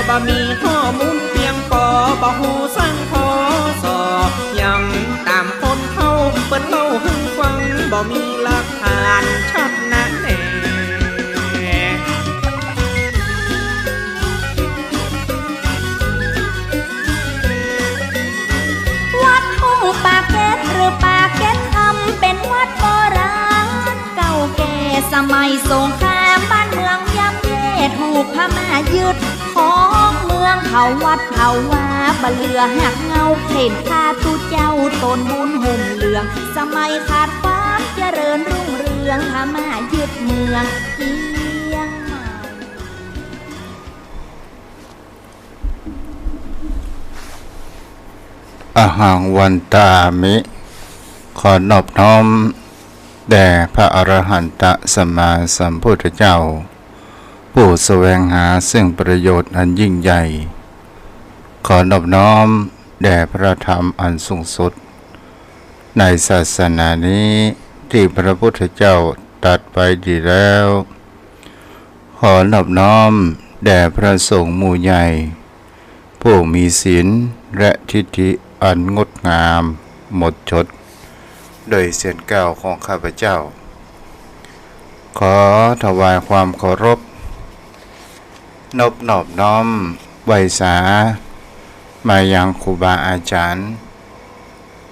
บ่มีข้อมูลเพียงพอบ่ฮู้สั่งพอสอยังตามคนเขาเปิดเล่าให้ฟังบ่มีหลักฐานชัดแน่วัดทุ่งปากเกร็ดหรือปากเกร็ดคำเป็นวัดโบราณเก่าแก่สมัยสงครามบ้านเมืองย่ำแย่ถูกพม่ายึดของเมืองเขาวัดเขาว่าบะเลือหักเงาเห็นข้าตุเจ้าตนบุญห่มเหลืองสมัยขาดความเจริญรุ่งเรืองพม่ายึดเมืองเชียงใหม่อหังวันตามิขอนอบน้อมแด่พระอรหันตสัมมาสัมพุทธเจ้าผู้แสวงหาซึ่งประโยชน์อันยิ่งใหญ่ขอนอบน้อมแด่พระธรรมอันสูงสุดในศาสนานี้ที่พระพุทธเจ้าตรัสไปดีแล้วขอนอบน้อมแด่พระสงฆ์หมู่ใหญ่ผู้มีศีลและทิฏฐิอันงดงามหมดจดโดยเสียงกล่าวของข้าพเจ้าขอถวายความเคารพนอบน้อมไหวสามายังครูบาอาจารย์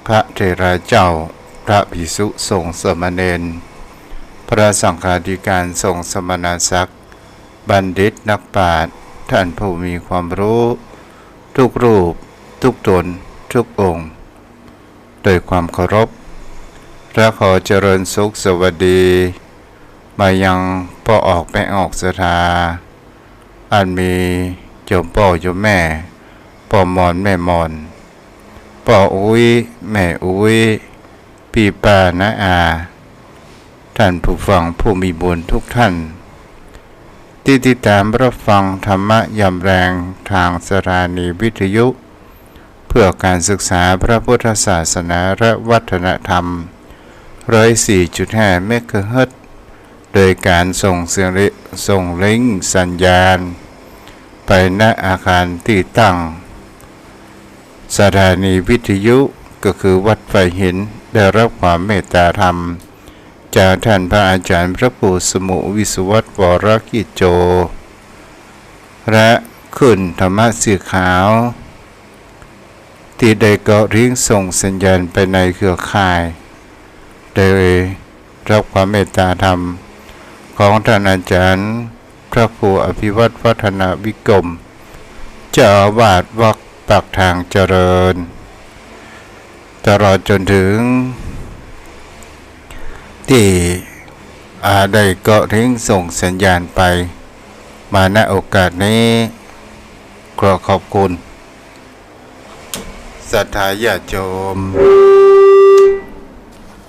พระเถระเจ้าพระภิกษุสงฆ์สามเณรพระสังฆาธิการสงฆ์สมณศักดิ์บัณฑิตนักปราชญ์ท่านผู้มีความรู้ทุกรูปทุกตนทุกองค์โดยความเคารพและขอเจริญสุขสวัสดีมายังพ่อออกแม่ออกศรัทธาอันมีโยมพ่อโยมแม่พ่อมอนแม่มอนพ่ออุ้ยแม่อุ้ยพี่ป้าน้าอาท่านผู้ฟังผู้มีบุญทุกท่านที่ติดตามรับฟังธรรมะยามแรงทางสถานีวิทยุเพื่อการศึกษาพระพุทธศาสนาและวัฒนธรรม104.5 เมกะเฮิรตซ์โดยการส่งลิงก์สัญญาณไปณอาคารที่ตั้งสถานีวิทยุก็คือวัดไฟหินได้รับความเมตตาธรรมจากท่านพระอาจารย์พระครูสมุวิสุวัตวรกิจโจและขึ้นธรรมะสีขาวที่ได้เกาะริ่งส่งสัญญาณไปในเครือข่ายโดยรับความเมตตาธรรมของท่านอาจารย์พระครูอภิวัตวัฒนวิกรมเจ้าอาวาสวัดปากทางเจริญตลอดจนถึงที่ได้เกาะริ่งส่งสัญญาณไปมาณโอกาสนี้ขอขอบคุณศรัทธาญาติโยม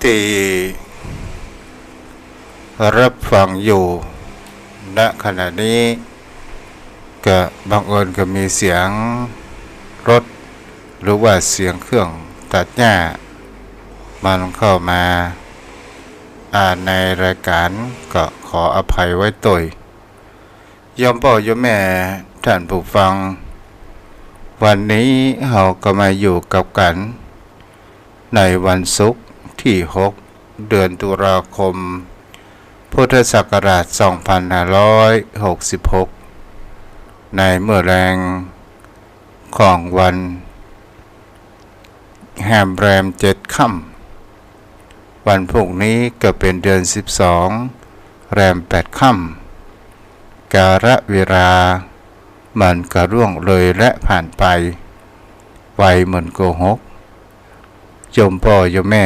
ที่รับฟังอยู่ณขณะนี้ก็บางคนก็มีเสียงรถหรือว่าเสียงเครื่องตัดหญ้ามันเข้ามาในรายการก็ขออภัยไว้ตัวยอมพ่อยอมแม่ท่านผู้ฟังวันนี้เราก็มาอยู่กับกันในวันศุกร์ที่6เดือนตุลาคมพุทธศักราช2566ในเมื่อแรงของวันแฮมแรม7 ค่ำวันพรุ่งนี้ก็เป็นเดือน12แรม8 ค่ำกาลเวลามันก็ร่วงเลยและผ่านไปไวเหมือนโกหกโยมพ่อโยมแม่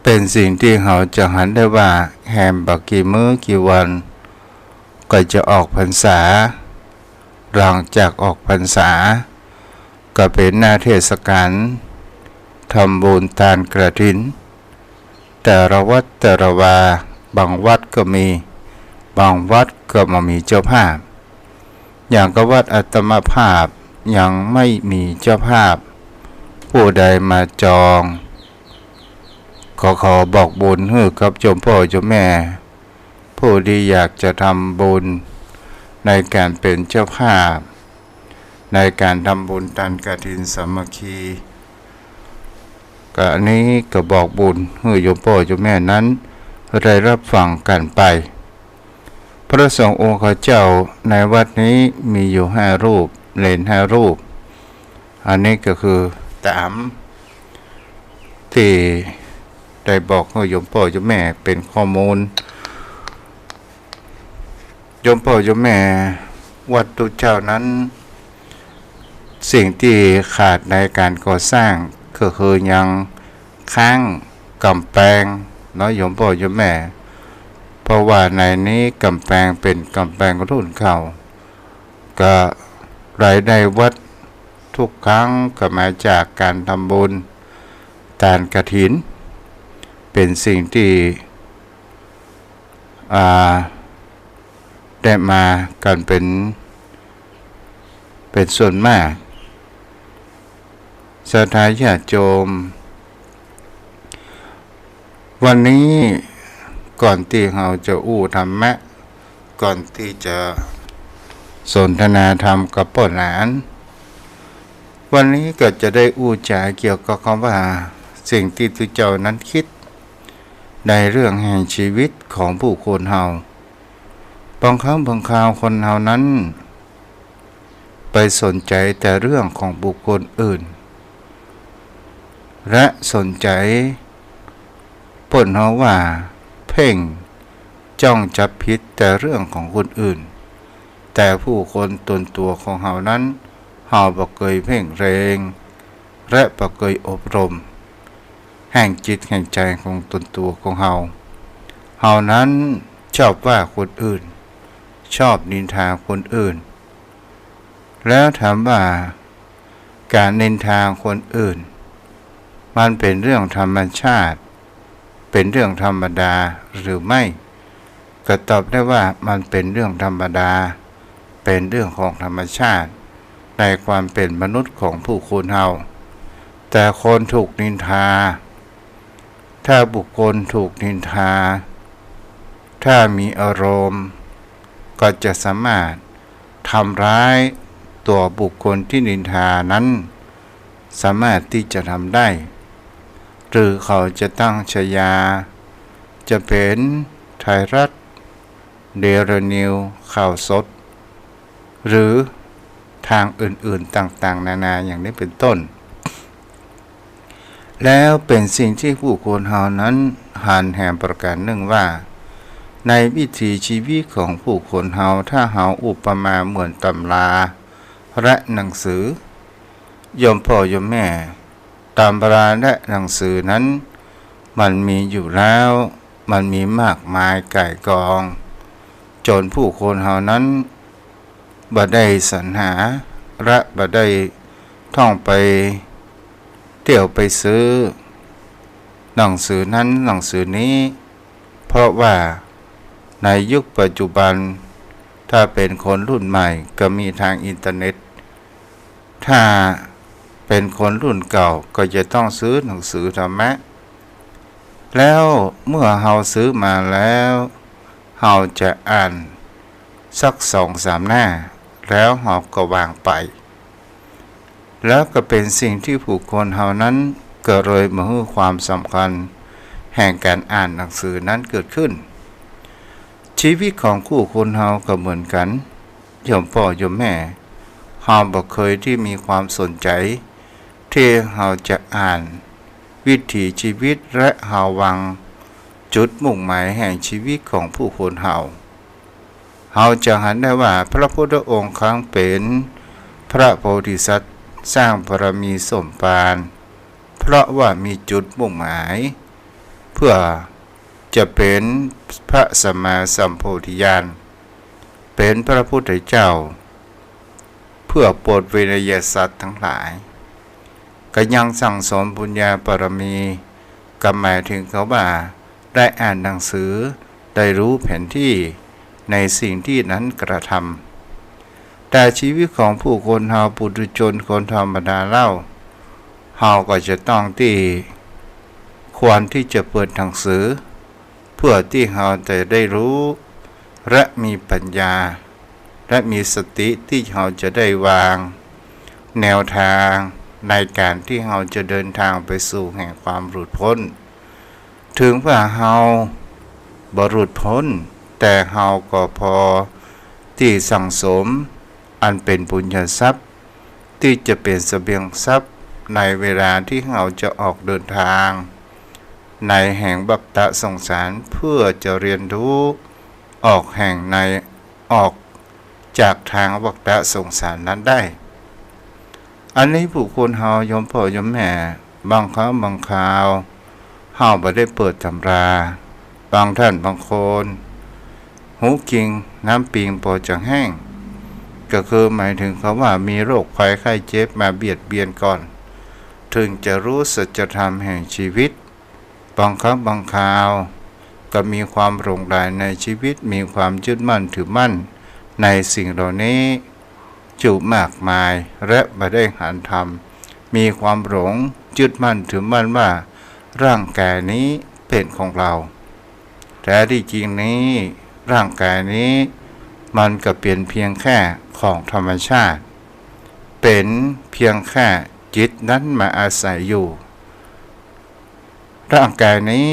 เป็นสิ่งที่เราจะหันได้ว่าแฮมบักกี่มื้อกี่วันก็จะออกพรรษาหลังจากออกพรรษาก็เป็นหน้าเทศกาลทำบุญทานกฐินแต่ละวัดแต่ละวาบางวัดก็มีบางวัดก็มามีเจ้าภาพอย่างกับวัดอัตมภาพยังไม่มีเจ้าภาพผู้ใดมาจองขอบอกบุญให้กับโยมพ่อโยมแม่ผู้ที่อยากจะทำบุญ ในการเป็นเจ้าภาพในการทำบุญทานกฐินสามัคคีก็อันนี้ก็บอกบุญให้โยมพ่อโยมแม่นั้นได้รับฟังกันไปพระสงฆ์องค์เจ้าในวัดนี้มีอยู่5 รูปเลน5 รูปอันนี้ก็คือตามที่ได้บอกให้โยมพ่อโยมแม่เป็นข้อมูลโยมพ่อโยมแม่วัดตุเจ้านั้นสิ่งที่ขาดในการก่อสร้างก็คือยังค้างกำแพงเนาะโยมพ่อโยมแม่เพราะว่าในนี้กำแพงเป็นกำแพงรุ่นเก่าก็รายได้วัดทุกครั้งก็มาจากการทำบุญทานกฐินเป็นสิ่งที่ได้มากันเป็นส่วนมากศรัทธาญาติโยมวันนี้ก่อนที่เราจะธรรมะก่อนที่จะสนทนาธรรมกับพ่อหลานวันนี้ก็จะได้จาเกี่ยวกับคำว่าสิ่งที่ตุเจ้านั้นคิดในเรื่องแห่งชีวิตของผู้คนเฮาบางครั้งบางคราวคนเฮานั้นไปสนใจแต่เรื่องของบุคคลอื่นและสนใจผลเฮาว่าเพ่งจ้องจับผิดแต่เรื่องของคนอื่นแต่ผู้คนตนตัวของเฮานั้นเฮาบ่เคยเพ่งเรงและบ่เคยอบรมแห่งจิตแห่งใจของตนตัวของเฮานั้นชอบว่าคนอื่นชอบนินทาคนอื่นแล้วถามว่าการนินทาคนอื่นมันเป็นเรื่องธรรมชาติเป็นเรื่องธรรมดาหรือไม่ก็ตอบได้ว่ามันเป็นเรื่องธรรมดาเป็นเรื่องของธรรมชาติในความเป็นมนุษย์ของผู้คนเฮาแต่คนถูกนินทาถ้าบุคคลถูกนินทาถ้ามีอารมณ์ก็จะสามารถทำร้ายตัวบุคคลที่นินทานั้นสามารถที่จะทำได้หรือเขาจะตั้งฉายาจะเป็นไทยรัฐเดลินิวข่าวสดหรือทางอื่นๆต่างๆนานาอย่างนี้เป็นต้นแล้วเป็นสิ่งที่ผู้คนเฮานั้นหันแห่งประการหนึ่งว่าในวิถีชีวิตของผู้คนเฮาถ้าเฮาอุปมาเหมือนตำราและหนังสือโยมพ่อโยมแม่ตำราและหนังสือนั้นมันมีอยู่แล้วมันมีมากมายก่ายกองจนผู้คนเฮานั้นบ่ได้สรรหาและบ่ได้ท่องไปเที่ยวไปซื้อหนังสือนั้นหนังสือนี้เพราะว่าในยุคปัจจุบันถ้าเป็นคนรุ่นใหม่ก็มีทางอินเทอร์เน็ตถ้าเป็นคนรุ่นเก่าก็จะต้องซื้อหนังสือธรรมะแล้วเมื่อเฮาซื้อมาแล้วเฮาจะอ่านสัก2-3 หน้าแล้วเฮาก็วางไปแล้วก็เป็นสิ่งที่ผู้คนเฮานั้นก็เลยมาให้ความสำคัญแห่งการอ่านหนังสือนั้นเกิดขึ้นชีวิตของผู้คนเฮาก็เหมือนกันโยมพ่อโยมแม่เฮาบ่เคยที่มีความสนใจที่เฮาจะอ่านวิถีชีวิตและเฮาวางจุดมุ่งหมายแห่งชีวิตของผู้คนเฮาจะเห็นได้ว่าพระพุทธองค์ครั้งเป็นพระโพธิสัตว์สร้างบารมีสมภารเพราะว่ามีจุดมุ่งหมายเพื่อจะเป็นพระสัมมาสัมโพธิญาณเป็นพระพุทธเจ้าเพื่อโปรดเวนยสัตว์ทั้งหลายก็ยังสั่งสมบุญญาบารมีก็หมายถึงเขาว่าได้อ่านหนังสือได้รู้แผนที่ในสิ่งที่นั้นกระทำแต่ชีวิตของผู้คนเฮาปุถุชนคนธรรมดาเล่าเฮาก็จะต้องที่ควรที่จะเปิดหนังสือเพื่อที่เฮาจะได้รู้และมีปัญญา และมีสติที่เราจะได้วางแนวทางในการที่เราจะเดินทางไปสู่แห่งความหลุดพ้นถึงว่าเราบ่หลุดพ้นแต่เราก็พอที่สั่งสมอันเป็นบุญญาทรัพย์ที่จะเป็นเสบียงทรัพย์ในเวลาที่เราจะออกเดินทางในแห่งวัฏสงสารเพื่อจะเรียนรู้ออกจากทางวัฏสงสารนั้นได้อันนี้ผู้คนเฮาโยมพ่อโยมแม่บางครั้งบางคราวเฮาบ่ได้เปิดตำราบางท่านบางคนหูกิงน้ำปิงพอจะแห้งก็คือหมายถึงเขาว่ามีโรคภัยไข้เจ็บมาเบียดเบียนก่อนถึงจะรู้สัจธรรมแห่งชีวิตบางครั้งบางคราวก็มีความหลงใหลในชีวิตมีความยึดมั่นถือมั่นในสิ่งเหล่านี้จุมากมายและไม่ได้หันธรรมมีความหลงยึดมั่นถือมั่นว่าร่างกายนี้เป็นของเราแต่ที่จริงนี้ร่างกายนี้มันก็เป็นเพียงแค่ของธรรมชาติเป็นเพียงแค่จิตนั้นมาอาศัยอยู่ร่างกายนี้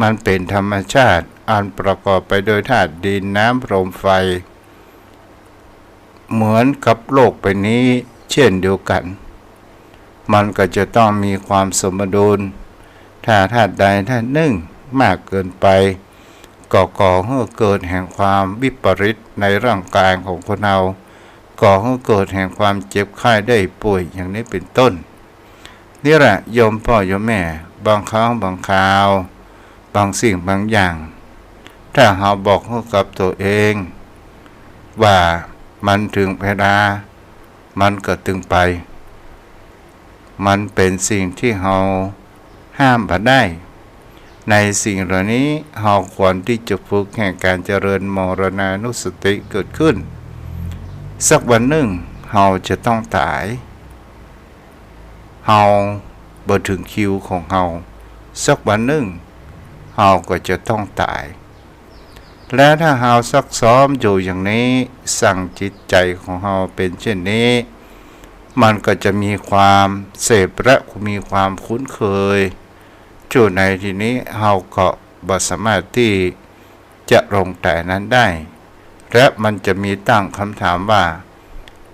มันเป็นธรรมชาติอันประกอบไปโดยธาตุดินน้ำลมไฟเหมือนกับโลกใบนี้เช่นเดียวกันมันก็จะต้องมีความสมดุลถ้าธาตุใดธาตุหนึ่งมากเกินไปก็ก่อให้เกิดแห่งความวิปริตในร่างกายของคนเราก่อให้เกิดแห่งความเจ็บไข้ได้ป่วยอย่างนี้เป็นต้นนี่แหละโยมพ่อโยมแม่บางครั้งบางคราวบางสิ่งบางอย่างถ้าเราบอกให้กับตัวเองว่ามันถึงเวลามันก็ถึงไปมันเป็นสิ่งที่เราห้ามบ่ได้ในสิ่งเหล่านี้เราควรที่จะฝึกแห่งการเจริญมรณานุสติเกิดขึ้นสักวันหนึ่งเราจะต้องตายเราบ่ถึงคิวของเราสักวันหนึ่งเราก็จะต้องตายและถ้าเราซักซ้อมอยู่อย่างนี้สั่งจิตใจของเราเป็นเช่นนี้มันก็จะมีความเสพและมีความคุ้นเคยจุดในที่นี้เราก็บ่สามารถที่จะลงแต่นั้นได้และมันจะมีตั้งคำถามว่า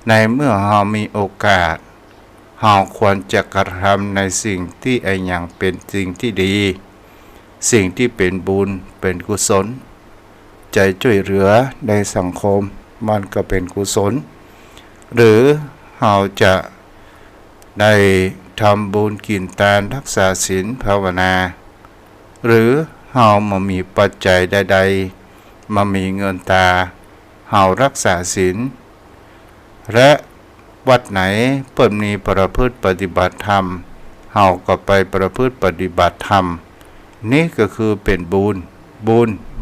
ในเมื่อเรามีโอกาสเราควรจะกระทำในสิ่งที่อย่างเป็นสิ่งที่ดีสิ่งที่เป็นบุญเป็นกุศลใจช่วยเหลือในสังคมมันก็เป็นกุศลหรือเราจะได้ทำบุญกินทานรักษาศีลภาวนาหรือเรามามีปัจจัยใดๆมามีเงินตาเรารักษาศีลและวัดไหนเปิดมีประพฤติปฏิบัติธรรมเราก็ไปประพฤติปฏิบัติธรรมนี่ก็คือเป็นบุญ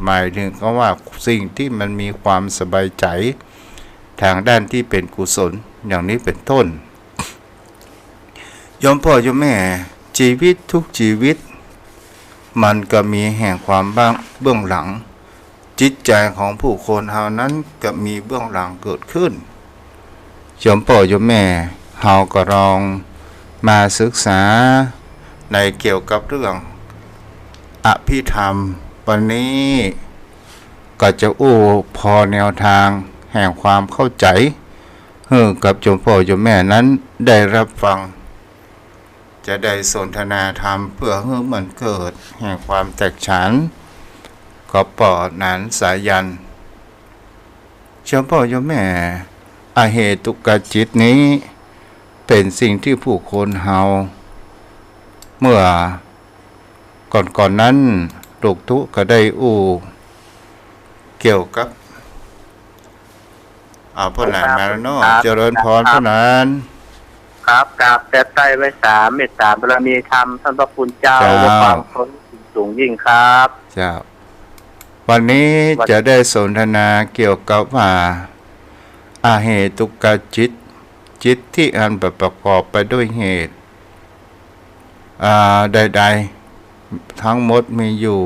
หมายถึงคำว่าสิ่งที่มันมีความสบายใจทางด้านที่เป็นกุศลอย่างนี้เป็นต้นโยมพ่อโยมแม่ชีวิตทุกชีวิตมันก็มีแห่งความเบื้องหลังจิตใจของผู้คนเฮานั้นก็มีเบื้องหลังเกิดขึ้นโยมพ่อโยมแม่เฮาก็ลองมาศึกษาในเกี่ยวกับเรื่องอภิธรรมวันนี้ก็จะพอแนวทางแห่งความเข้าใจกับโยมพ่อโยมแม่นั้นได้รับฟังจะได้สนทนาธรรมเพื่อให้มันเกิดแห่งความแตกฉานก็ปอดนั้นสายันโยมพ่อโยมแม่อเหตุกจิตนี้เป็นสิ่งที่ผู้คนเฮาเมื่อก่อนนั้นลูกทุก็ได้เกี่ยวกับพ่อหลานมาแล้วเนาะเจริญพรพ่อหลานครับกราบแต่ใจไว้3เมตตาบารมีธรรมท่านพระคุณเจ้าความพ้นสูงยิ่งครับเจ้าวันนี้จะได้สนทนาเกี่ยวกับว่าอาเหตุกจิตที่อันประกอบไปด้วยเหตุใดๆทั้งหมดมีอยู่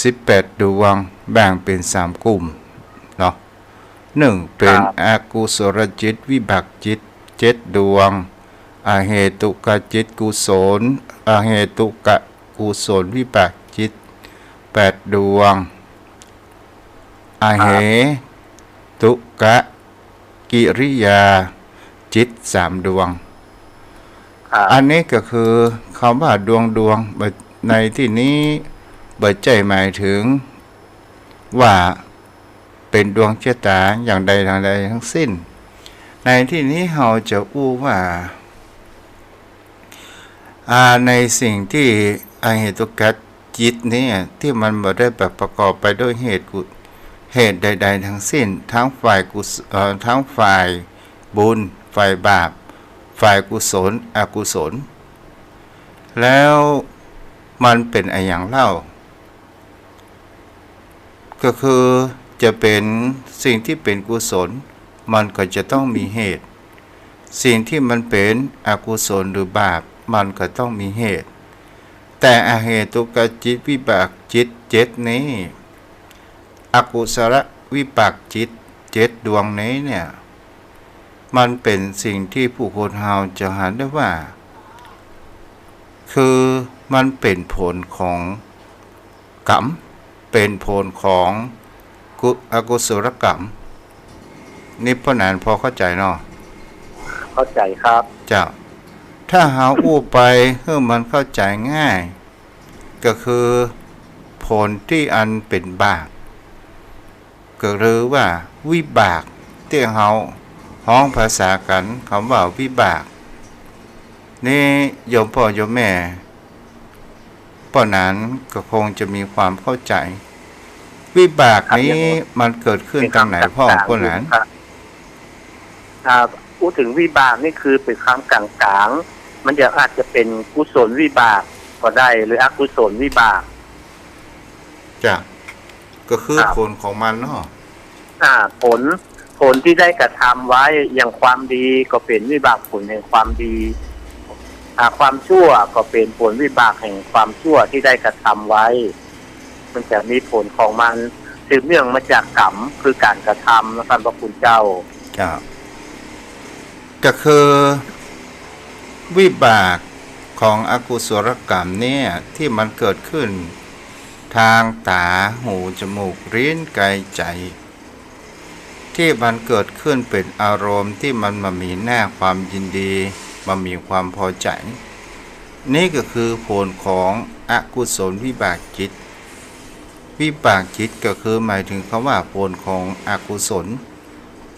18ดวงแบ่งเป็น3กลุ่มเนาะ หนึ่งเป็น ครับ อกุศลจิตวิบากจิต7 ดวงอเหตุกจิตกุศลอเหตุกกุศลวิบากจิต8 ดวงอเหตุกกิริยาจิต3 ดวง ครับ อันนี้ก็คือคำว่าดวงในที่นี้เบิดใจหมายถึงว่าเป็นดวงชะตาอย่างใดทางใดทั้งสิ้นในที่นี้เราจะอู้ว่าในสิ่งที่อเหตุกจิตนี้ที่มันบ่ได้แบบประกอบไปด้วยเหตุใดๆทั้งสิ้นทั้งฝ่ายบุญฝ่ายบาปฝ่ายกุศลอกุศลแล้วมันเป็นอย่างเล่าก็คือจะเป็นสิ่งที่เป็นกุศลมันก็จะต้องมีเหตุสิ่งที่มันเป็นอกุศลหรือบาปมันก็ต้องมีเหตุแต่อเหตุกจิตวิบากจิต7นี้อกุศลวิบากจิต7 ดวงนี้เนี่ยมันเป็นสิ่งที่ผู้คนเฮาจะหันได้ว่าคือมันเป็นผลของกรรมเป็นผลของอกุศลกรรมนี่พ่อหนานพอเข้าใจเนาะ เข้าใจครับ เจ้าถ้าหาอู้ไปเพื่อมันเข้าใจง่ายก็คือผลที่อันเป็นบาปก็หรือว่าวิบากที่เฮาห้องภาษากันคำว่าวิบากนี่โยมพ่อโยมแม่ป้อนั้นก็คงจะมีความเข้าใจวิบากนี้มันเกิดขึ้นตรงไหนพ่อป้อนั้น พูดถึงวิบากนี่คือเป็นคำกลางๆมันจะอาจจะเป็นกุศลวิบากก็ได้หรืออกุศลวิบาก จ้ะก็คือผลของมันเนาะผลที่ได้กระทำไว้อย่างความดีก็เป็นวิบากผลแห่งความดีความชั่วก็เป็นผลวิบากแห่งความชั่วที่ได้กระทำไว้มันจะมีผลของมันสืบเนื่องมาจากกรรมคือการกระทำนะครับพระคุณเจ้าครับก็คือวิบากของอกุศลกรรมเนี่ยที่มันเกิดขึ้นทางตาหูจมูกลิ้นกายใจที่มันเกิดขึ้นเป็นอารมณ์ที่มันมามีหน้าความยินดีมามีความพอใจนี่ก็คือผลของอกุศลวิบากจิตวิบากจิตก็คือหมายถึงคำว่าผลของอกุศล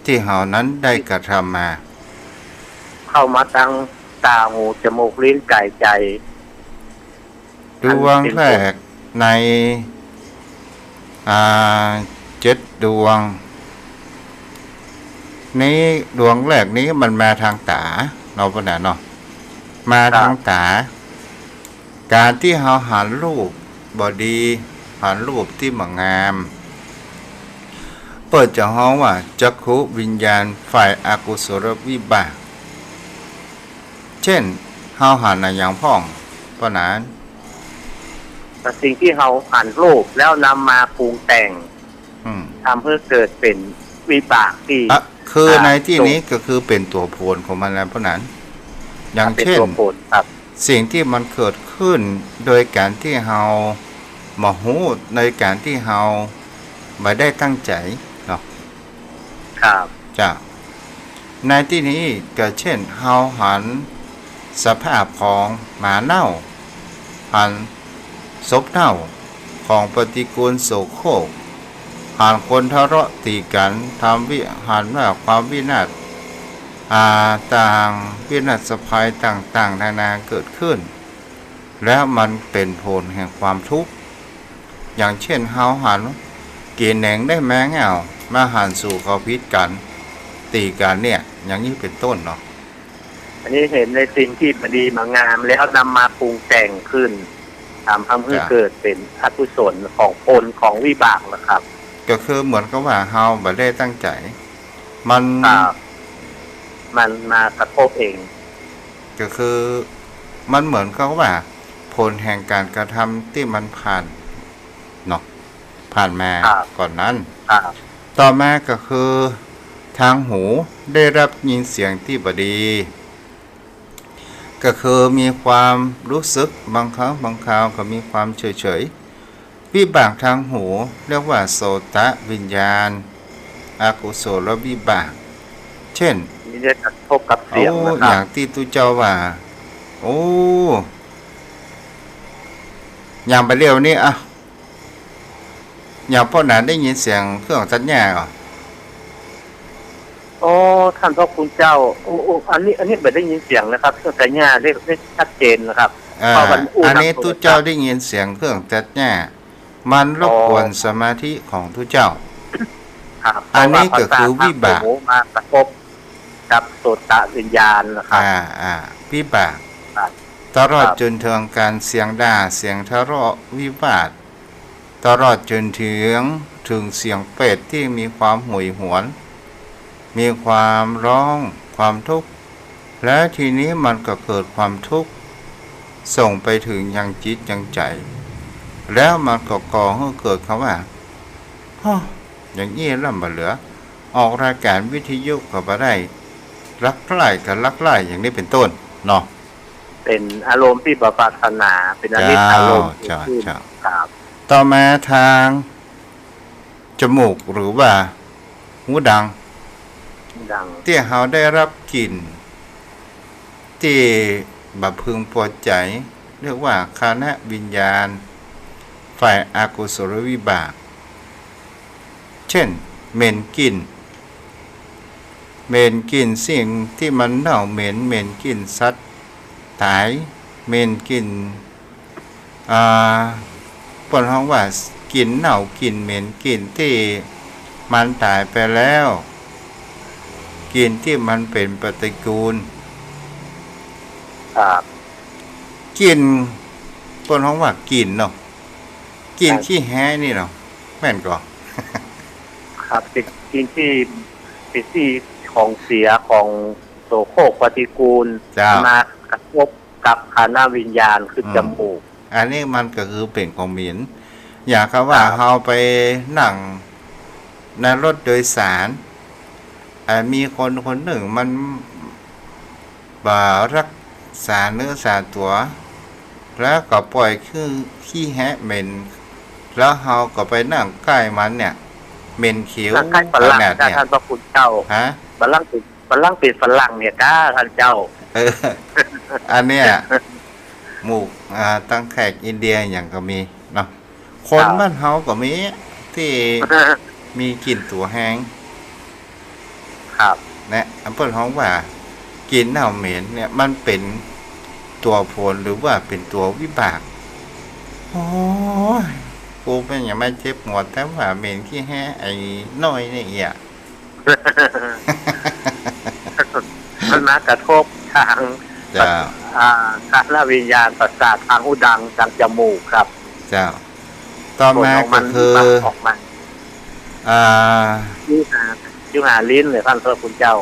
ที่เฮานั้นได้กระทำมาเข้ามาตั้งตาหูจมูกลิ้นกายใจดวงแรกใน7 ดวงนี้ดวงแรกนี้มันมาทางตาเนาะพ่อหนาเนาะมาทางตาการที่เฮาหันรูปบ่ดีหันรูปที่บ่งามเปิดจะฮ้องว่าจักขุวิญญาณฝ่ายอกุศลวิบากเช่นเฮาหันอย่างพ่องพ่อหนานสิ่งที่เฮาหันรูปแล้วนำมาปรุงแต่งทำเพื่อเกิดเป็นวิบากที่คือในที่นี้ก็คือเป็นตัวผลของมันแล้วเพราะนั้นอย่างเช่นสิ่งที่มันเกิดขึ้นโดยการที่เฮามาหูในการที่เฮาไม่ได้ตั้งใจเนาะครับจ้ะในที่นี้ก็เช่นเฮาหันสภาพของหมาเน่าหันศพเน่าของปฏิกูลโสโครกหันคนทะเลาะตีกันทำหันว่าความวินาศต่างวินาศภัยต่างๆนานาเกิดขึ้นแล้วมันเป็นผลแห่งความทุกข์อย่างเช่นเฮาหันกินแหนงได้แม้เงามาหันสู่เขาพิษกันตีกันเนี่ยอย่างนี้เป็นต้นเนาะอันนี้เห็นในสิ่งที่ดีมางามแล้วนำมาปรุงแต่งขึ้นทำให้เกิดเป็นอกุศลของผลของวิบากนะครับก็คือเหมือนกับว่าเฮาบ่ได้ตั้งใจมันมากระทบเองก็คือมันเหมือนกับว่าผลแห่งการกระทำที่มันผ่านเนาะผ่านมาก่อนนั้น ต่อมาก็คือทางหูได้รับยินเสียงที่บดีก็คือมีความรู้สึกบางครั้งบางคราวก็มีความเฉยๆวิบากทางหูเรียกว่าโสตวิญญาณอกุศลวิบากเช่นนี่ได้กระทบกับเสียงนะคอรับย่างที่ตุเจ้าว่าโอ้อย่างไปเร็วนี่อ่ะอย่างพ่อหนาได้ยินเสียงเครื่องตัดหญ้าอ่ะโอ้ท่านพระคุณเจ้าโอ้อันนี้ไม่ได้ยินเสียงนะครับเครื่องแต่หญ้าได้ชัดเจนนะครับเพราะมันอันนี้ตุเจ้าได้ยินเสียงเครื่องตัดหญ้ามันรบกวนสมาธิของตุเจ้าอันนี้ก็คือวิบากมากระทบกับโสตวิญญาณนะครับวิบากตลอดจนถึงการเสียงด่าเสียงทะเลาะวิวาทตลอดจนถึงเสียงเป็ดที่มีความโหยหวนมีความร้องความทุกข์และทีนี้มันก็เกิดความทุกข์ส่งไปถึงยังจิตยังใจแล้วมันก็ก่อให้เกิดคำว่าอย่างนี้ล่ำบ่เหลือออกรายการวิทยุก็บ่ได้รักใคร่กับรักใคร่อย่างนี้เป็นต้นเนาะเป็นอารมณ์ที่ปรารถนาเป็นอารมณ์ครับต่อมาทางจมูกหรือว่าหูดังที่เขาได้รับกลิ่นที่บพึงพอใจเรียกว่าคณะวิญญาณฝ่ายอกุศลวิบากเช่นเหม็นกลิ่นสิ่งที่มันเน่าเหม็นกลิ่นสัตว์ตายเหม็นกลิ่นปนห้องว่ากลิ่นเน่ากลิ่นเหม็นกลิ่นที่มันตายไปแล้วกลิ่นที่มันเป็นปฏิกูลกลิ่นปนห้องว่ากลิ่นเนาะกลิ่นขี้แห้นี่เนาะแม่นก่อครับเป็นกลิ่นที่เป็นที่ของเสียของโสโครกปฏิกูลมากระทบกับคณะวิญญาณคือจมูกอันนี้มันก็คือเป็นของเหม็นอยากว่าเราไปนั่งในรถโดยสารมีคนหนึ่งมันรักษาเนื้อสาตัวแล้วก็ปล่อยคือขี้แหะเหม็นแล้วเราก็ไปนั่งใกล้มันเนี่ยเหม็นเขียวขนาดเนี่ยท่านพระคุณเจ้าบัลลังก์เป็นฝรั่งเนี่ยก้าท่านเจ้าอันเนี้ยหมู่ตั้งแขกอินเดียอย่างก็มีเนาะคนบ้านเฮาก็มีที่มีกลิ่นตัวแห้งครับนะอันเปิ้นฮ้องว่ากลิ่นเน่าเหม็นเนี่ยมันเป็นตัวผลหรือว่าเป็นตัววิบากโอ้ยกูเป็นอย่างไม่เจ็บหมดแต่ว่าเหม็นขี้แห้ไอ้น้อยนี่อ่ะมันมากระทบทางคณะวิญญาณประสาททางหูดังทางจมูกครับเจ้าต่อมาก็คือจิ้วหาลิ้นเลยท่านพระคุณเจ้า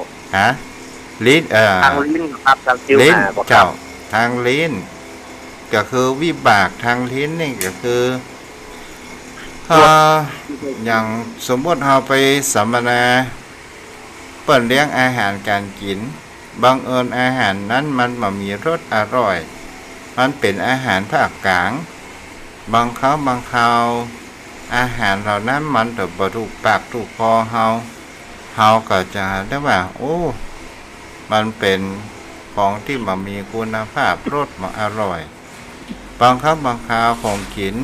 ลิ้นทางลิ้นครับทางจิ้วหาเจ้าทางลิ้นก็คือวิบากทางลิ้นนี่ก็คืออย่างสมมติเราไปสัมมนาเปิดเลี้ยงอาหารการกินบังเอิญอาหารนั้นมันมีรสอร่อยมันเป็นอาหารภาคกลางบางคราวอาหารเหล่านั้นมันจะบ่ถูกปากถูกคอเฮาก็จะได้ว่าโอ้มันเป็นของที่มันมีคุณภาพรสมันอร่อยบางคราวของกิน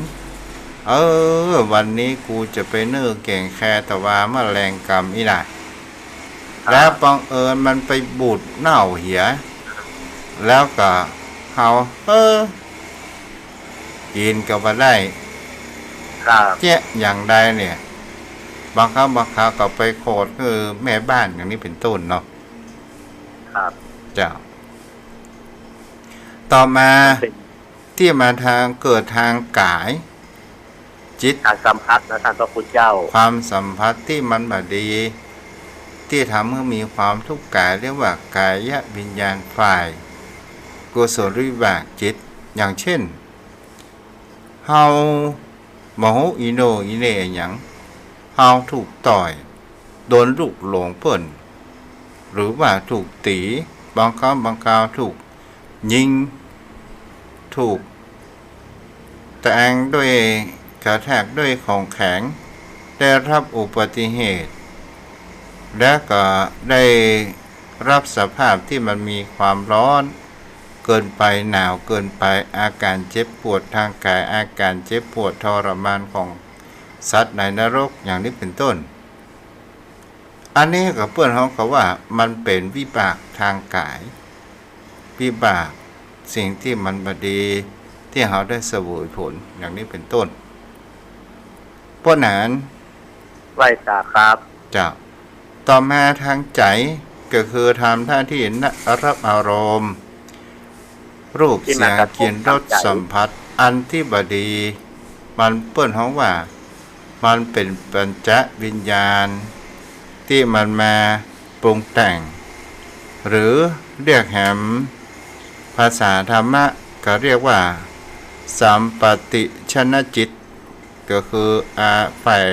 วันนี้กูจะไปเนื้อแกงแคตะวามาแรงกรรมอีน่ะแล้วบังเอิญมันไปบูดเน่าเหียแล้วก็เขากินก็บ่ได้เจ๊อย่างใดเนี่ยบางคราวก็ไปโคตรคือแม่บ้านอย่างนี้เป็นต้นเนาะครับเจ้าต่อมาที่มาทางเกิดทางกายจิตการสัมผัสนะท่านพระคุณเจ้าความสัมผัสที่มันบ่ดีที่ทำให้มีความทุกข์กายเรียกว่ากายวิญญาณฝ่ายกุศลวิบากจิตอย่างเช่นเฮาโมโหอีโนอีเนอย่างเฮาถูกต่อย โดนลูกหลงเพิ่นหรือว่าถูกตีบางครั้งบางคราวถูกยิงถูกแทงด้วยกระแทกด้วยของแข็งได้รับอุบัติเหตุและก็ได้รับสภาพที่มันมีความร้อนเกินไปหนาวเกินไปอาการเจ็บปวดทางกายอาการเจ็บปวดทรมานของสัตว์ในนรกอย่างนี้เป็นต้นอันนี้กับเพื่อนเขาเขาว่ามันเป็นวิบากทางกายวิบากสิ่งที่มันบดีที่เขาได้เสวยผลอย่างนี้เป็นต้นเพราะนั้นไหว้สาครับจะต่อมาทางใจก็คือทำหน้าที่รับอารมณ์รูปเสียงกลิ่นรสสัมผัสอันที่บดีมันเปิ้นเขาว่ามันเป็นปัญจวิญญาณที่มันมาปรุงแต่งหรือเรียกแหมภาษาธรรมะก็เรียกว่าสัมปติชนจิตก็คือฝ่าย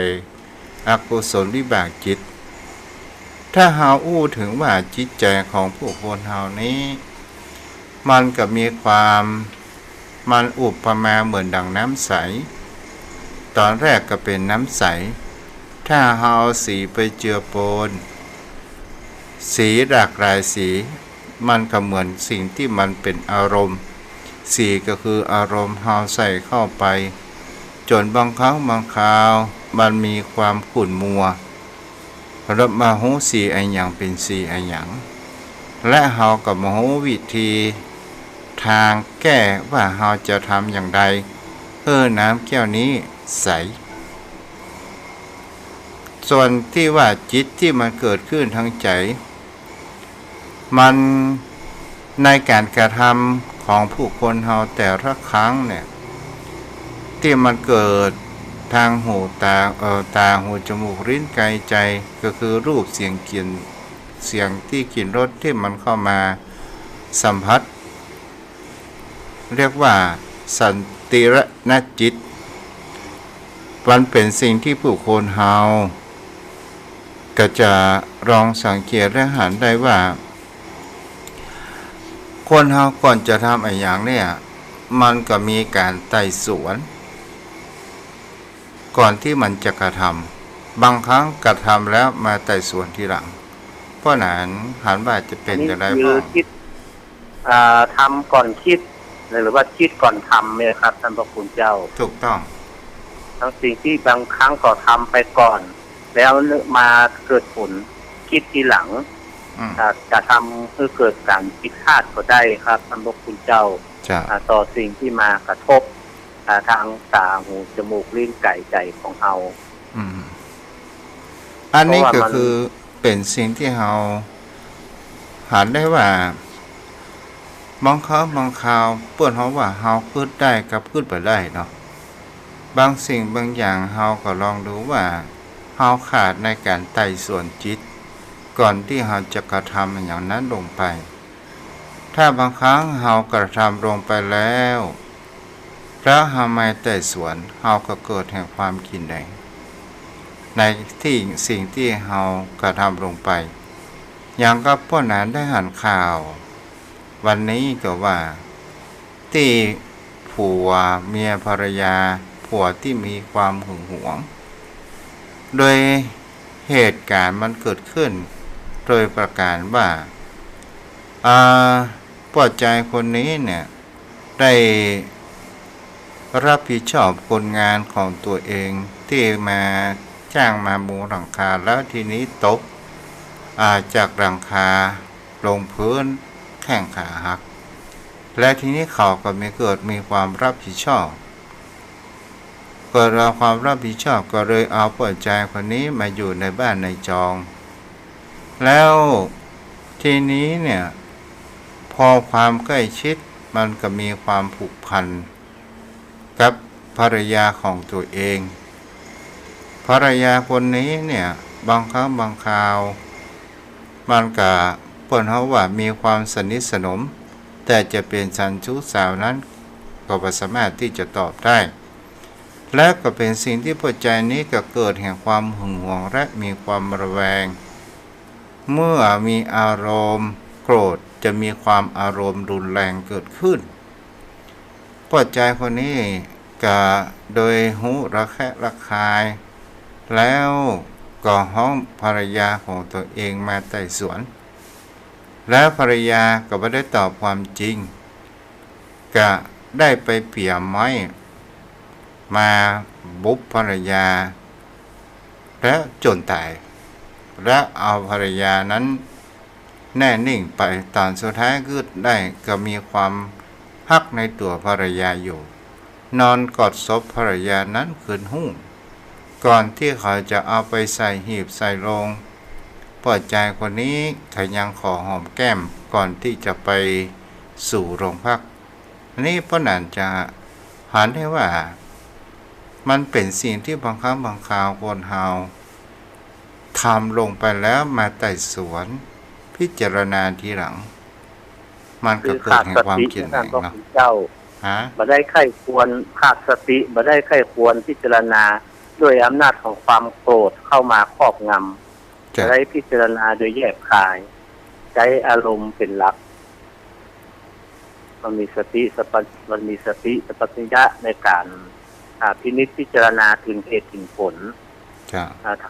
อกุศลวิบากจิตถ้าเฮาอู้ถึงว่าจิตใจของผู้คนเฮานี้มันก็มีความมันอุปมาเหมือนดังน้ำใสตอนแรกก็เป็นน้ำใสถ้าเฮาเอาสีไปเจือปนสีหลากหลายสีมันก็เหมือนสิ่งที่มันเป็นอารมณ์สีก็คืออารมณ์เฮาใส่เข้าไปจนบางครั้งบางคราวมันมีความขุ่นมัวแล้วมาหูสีอันอย่างเป็นสีอันอย่างและเฮากับมาหูวิธีทางแก้ว่าเฮาจะทำอย่างใดน้ำแก้วนี้ใสส่วนที่ว่าจิตที่มันเกิดขึ้นทางใจมันในการกระทำของผู้คนเฮาแต่ละครั้งเนี่ยที่มันเกิดทางหูตาหูจมูกลิ้นกายใจก็คือรูปเสียงกลิ่นเสียงที่กลิ่นรสที่มันเข้ามาสัมผัสเรียกว่าสันติรณจิตมันเป็นสิ่งที่ผู้คนเฮาก็จะลองสังเกตและหันได้ว่าคนเฮาก่อนจะทำอะไรอย่างเนี่ยมันก็มีการไต่สวนก่อนที่มันจะกระทำบางครั้งกระทำแล้วมาไต่สวนทีหลังเพราะนั้นหันว่าจะเป็นอย่างไรบ้างคิดทำก่อนคิดหรือว่าคิดก่อนทำเนี่ยครับท่านพระคุณเจ้าถูกต้องทั้งสิ่งที่บางครั้งก็ทำไปก่อนแล้วมาเกิดผลคิดทีหลังจะทำเพื่อเกิดการผิดพลาดก็ได้ครับท่านพระคุณเจ้าต่อสิ่งที่มากระทบทางตาหูจมูกลิ้นกายใจของเราอันนี้ก็คือเป็นสิ่งที่เราหันได้ว่าบางครั้งบางคราวเปิ้นเขาว่าเราพูดได้กับพูดไปได้เนาะบางสิ่งบางอย่างเราก็ลองดูว่าเราขาดในการไต่สวนจิตก่อนที่เราจะกระทำอย่างนั้นลงไปถ้าบางครั้งเรากระทำลงไปแล้วแล้วเราไม่ไต่สวนเราก็เกิดแห่งความกินแดงในที่สิ่งที่เรากระทำลงไปอย่างก็พวกนั้นได้หันข่าววันนี้ก็ว่าที่ผัวเมียภรรยาผัวที่มีความหึงหวงโดยเหตุการณ์มันเกิดขึ้นโดยประการว่าพ่อใจคนนี้เนี่ยได้รับผิดชอบคนงานของตัวเองที่มาจ้างมามุงหลังคาแล้วทีนี้ตกจากหลังคาลงพื้นแข้งขาหักและทีนี้เขาก็มีความรับผิดชอบเกิดเราความรับผิดชอบก็เลยเอาพ่อใจคนนี้มาอยู่ในบ้านในจองแล้วทีนี้เนี่ยพอความใกล้ชิดมันก็มีความผูกพันกับภรรยาของตัวเองภรรยาคนนี้เนี่ยบางครั้งบางคราวมันก็เปิ้นเขาว่ามีความสนิทสนมแต่จะเป็นสันชู้สาวนั้นก็บ่สามารถที่จะตอบได้ และก็เป็นสิ่งที่ปัจจัยนี้ก็เกิดแห่งความหึงหวงและมีความระแวง เมื่อมีอารมณ์โกรธจะมีความอารมณ์รุนแรงเกิดขึ้นปัจจัยคนนี้ก็โดยหูระแคะระคาย แล้วก็ห้องภรรยาของตัวเองมาไต่สวน แล้วภรรยาก็ไม่ได้ตอบความจริงก็ได้ไปเปี่ยมไม้มาบุบภรรยาและจนตายและเอาภรรยานั้นแน่นิ่งไปตอนสุดท้ายก็ได้ก็มีความฮักในตัวภรรยาอยู่นอนกอดศพภรรยานั้นคืนหุ้งก่อนที่เขาจะเอาไปใส่หีบใส่โลงปอดใจคนนี้เขายังขอหอมแก้มก่อนที่จะไปสู่โรงพักนี่เพราะนั้นจะหันให้ว่ามันเป็นสิ่งที่บางครั้งบางคราวคนเฮาทำลงไปแล้วมาไต่สวนพิจารณาทีหลังมันก็เกิดแห่งความเกลียดชังเนาะเจ้าฮะบ่ได้ไข้ควรขาดสติบ่ได้ไข้ควรพิจารณาด้วยอำนาจของความโกรธเข้ามาครอบงำบ่ได้พิจารณาโดยแยบคายใช้อารมณ์เป็นหลักมันมีสติสัพพัญญะในการพินิจพิจารณาถึงเหตุถึงผล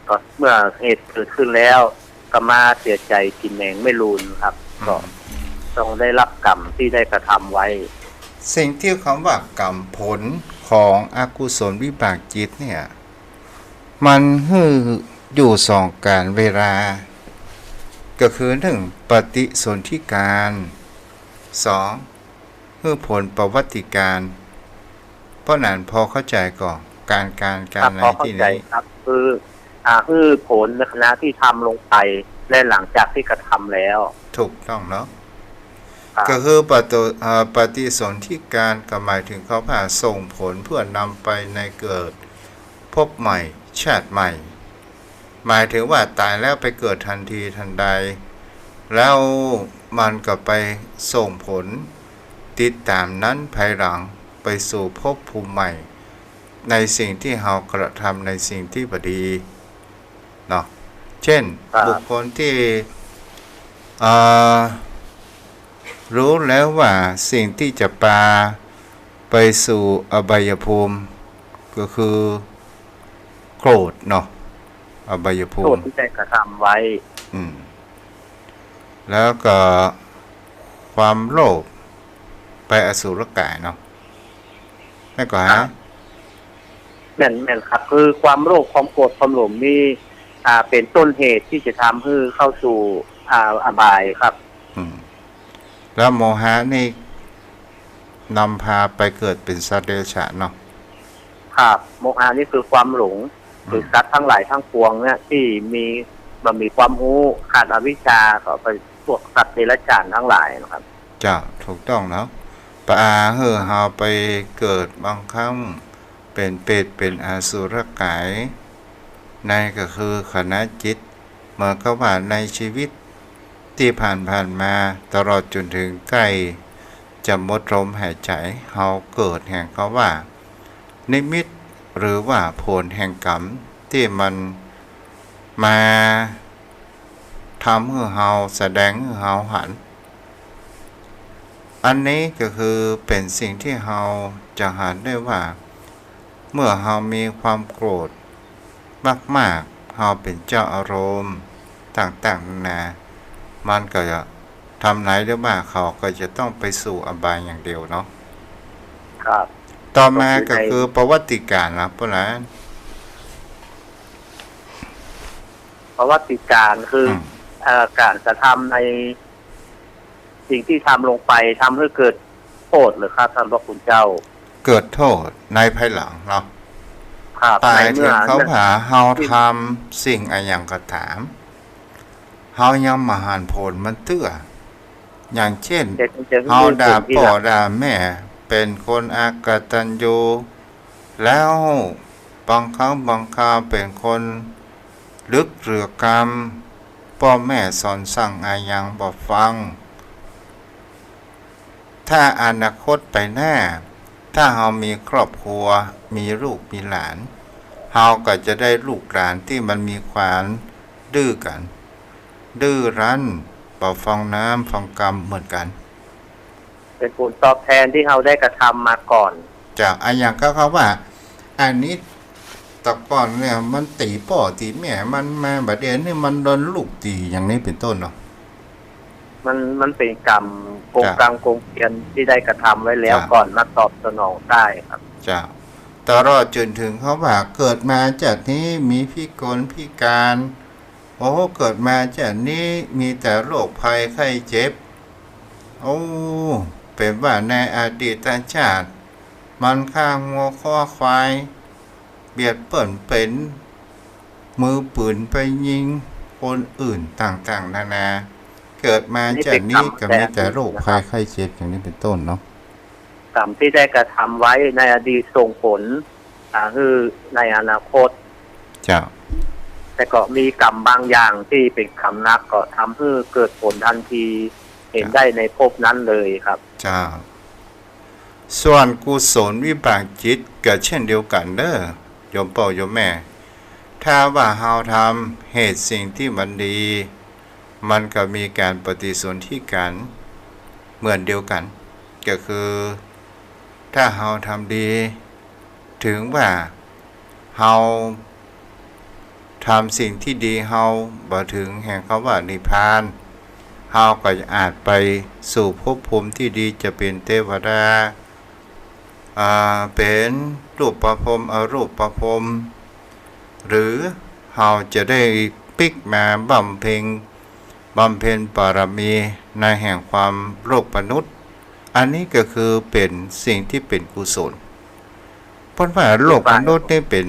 ก็เมื่อเหตุเกิดขึ้นแล้วก็มาเสียใจกินแหนงไม่รูนครับก็ต้องได้รับกรรมที่ได้กระทำไว้สิ่งที่คำว่ากรรมผลของอกุศลวิบากจิตเนี่ยมันอยู่สองการเวลาก็คือ1ปฏิสนธิการ2ผลประวัติการเพราะนั้นพอเข้าใจก่อนการในที่นี้ครับคือผลในขณะที่ทำลงไปและหลังจากที่กระทำแล้วถูกต้องเนาะก็คือปฏิสนธิการก็หมายถึงเขาผ่าส่งผลเพื่อนำไปในเกิดพบใหม่ชาติใหม่หมายถึงว่าตายแล้วไปเกิดทันทีทันใดแล้วมันก็ไปส่งผลติดตามนั้นภายหลังไปสู่ภพภูมิใหม่ในสิ่งที่เรากระทำในสิ่งที่บดีเนาะเช่นบุคคลที่รู้แล้วว่าสิ่งที่จะพาไปสู่อบายภูมิก็คือโกรธเนาะอบายภูมิโกรธที่ได้กระทำไว้แล้วก็ความโลภไปอสุรกายเนาะไม่ก่อนฮะแม่นครับคือความโลภความโกรธความหลงนี่เป็นต้นเหตุที่จะทำให้เข้าสู่อบายครับแล้วโมหะนี่นำพาไปเกิดเป็นสัตว์เดรัจฉานเนาะครับโมหะนี่คือความหลงคือสัตว์ทั้งหลายทั้งปวงเนี่ยที่มีความรู้ขาดอวิชชาก็ไปพวกสัตว์เดรัจฉานทั้งหลายนะครับจ้ะถูกต้องเนาะปลาเฮาไปเกิดบางครั้งเป็นเปรตเป็นอสุรกายในก็คือคณะจิตเมื่อเขาผ่านในชีวิตที่ผ่านมาตลอดจนถึงใกล้จะหมดลมหายใจเฮาเกิดแห่งเขาว่านิมิตหรือว่าผลแห่งกรรมที่มันมาทำให้เฮาแสดงให้เฮาหันอันนี้ก็คือเป็นสิ่งที่เฮาจะหันได้ว่าเมื่อเฮามีความโกรธมากๆเฮาเป็นเจ้าอารมณ์ต่างๆนานามันก็จะทำไหนได้บ้างเขาก็จะต้องไปสู่อบายอย่างเดียวเนาะครับต่อมาก็คือประวัติการนะเพราะนั้นประวัติการคือการกระทำในสิ่งที่ทำลงไปทำให้เกิดโทษหรือครับท่านพระคุณเจ้าเกิดโทษในภายหลังเนาะตายเมื่อเขาหาเฮาทำสิ่งอะไรอย่างกระถามเฮายังมาหานผลมันเตื้ออย่างเช่นเฮาด่าพ่อด่าแม่เป็นคนอากตัญญูแล้วบางครั้งบางคราวเป็นคนลึกเรือกรรมพ่อแม่สอนสั่งอะไรอย่างบ่ฟังถ้าอนาคตไปหน้า ถ้าเรามีครอบครัวมีลูกมีหลานเราก็จะได้ลูกหลานที่มันมีความดื้อกันดื้อรั้นเป่าฟองน้ำฟองกรรมเหมือนกันเป็นผลตอบแทนที่เราได้กระทำมาก่อนจากอันอย่างก็เขาว่าอันนี้ตะก่อนเนี่ยมันตีพ่อตีแม่มันมาบัดเดี๋ยวนี่มันโดนลูกตีอย่างนี้เป็นต้นเนาะมันเป็นกรรมโกงกรรมโกงเกลียนที่ได้กระทำไว้แล้วก่อนมาตอบสนองได้ครับจ้าตลอดจนถึงเขาว่าเกิดมาจากนี้มีพิกลพิการโอ้เกิดมาจากนี้มีแต่โรคภัยไข้เจ็บโอ้เป็นว่าในอดีตชาติมันฆ่างัวข้อควายเบียดเปิ่นเป็นมือปืนไปยิงคนอื่นต่างๆนานาเกิดมาจากนี้ก็มีแต่โรคภัยไข้เจ็บอย่างนี้เป็นต้นเนาะกรรมที่ได้กระทำไว้ในอดีตส่งผลคือในอนาคตจ้าแต่ก็มีกรรมบางอย่างที่เป็นกรรมนักก็ทำให้เกิดผลทันทีเห็นได้ในภพนั้นเลยครับจ้าส่วนกุศลวิบากจิตก็เช่นเดียวกันเด้อโยมพ่อโยมแม่ถ้าว่าเฮาทำเหตุสิ่งที่มันดีมันก็มีการปฏิสนธิกันเหมือนเดียวกันก็คือถ้าเฮาทำดีถึงว่าเฮาทำสิ่งที่ดีเฮาบ่ถึงแห่งคำว่านิพพานเฮาก็อาจไปสู่ภพภูมิที่ดีจะเป็นเทวดาเป็นรูปประพรหมอรูปประพรหมหรือเฮาจะได้ปิกมาบำเพ็ญบารมีในแห่งความโลกมนุษย์อันนี้ก็คือเป็นสิ่งที่เป็นกุศลเพราะว่าโลกมนุษย์นี่เป็น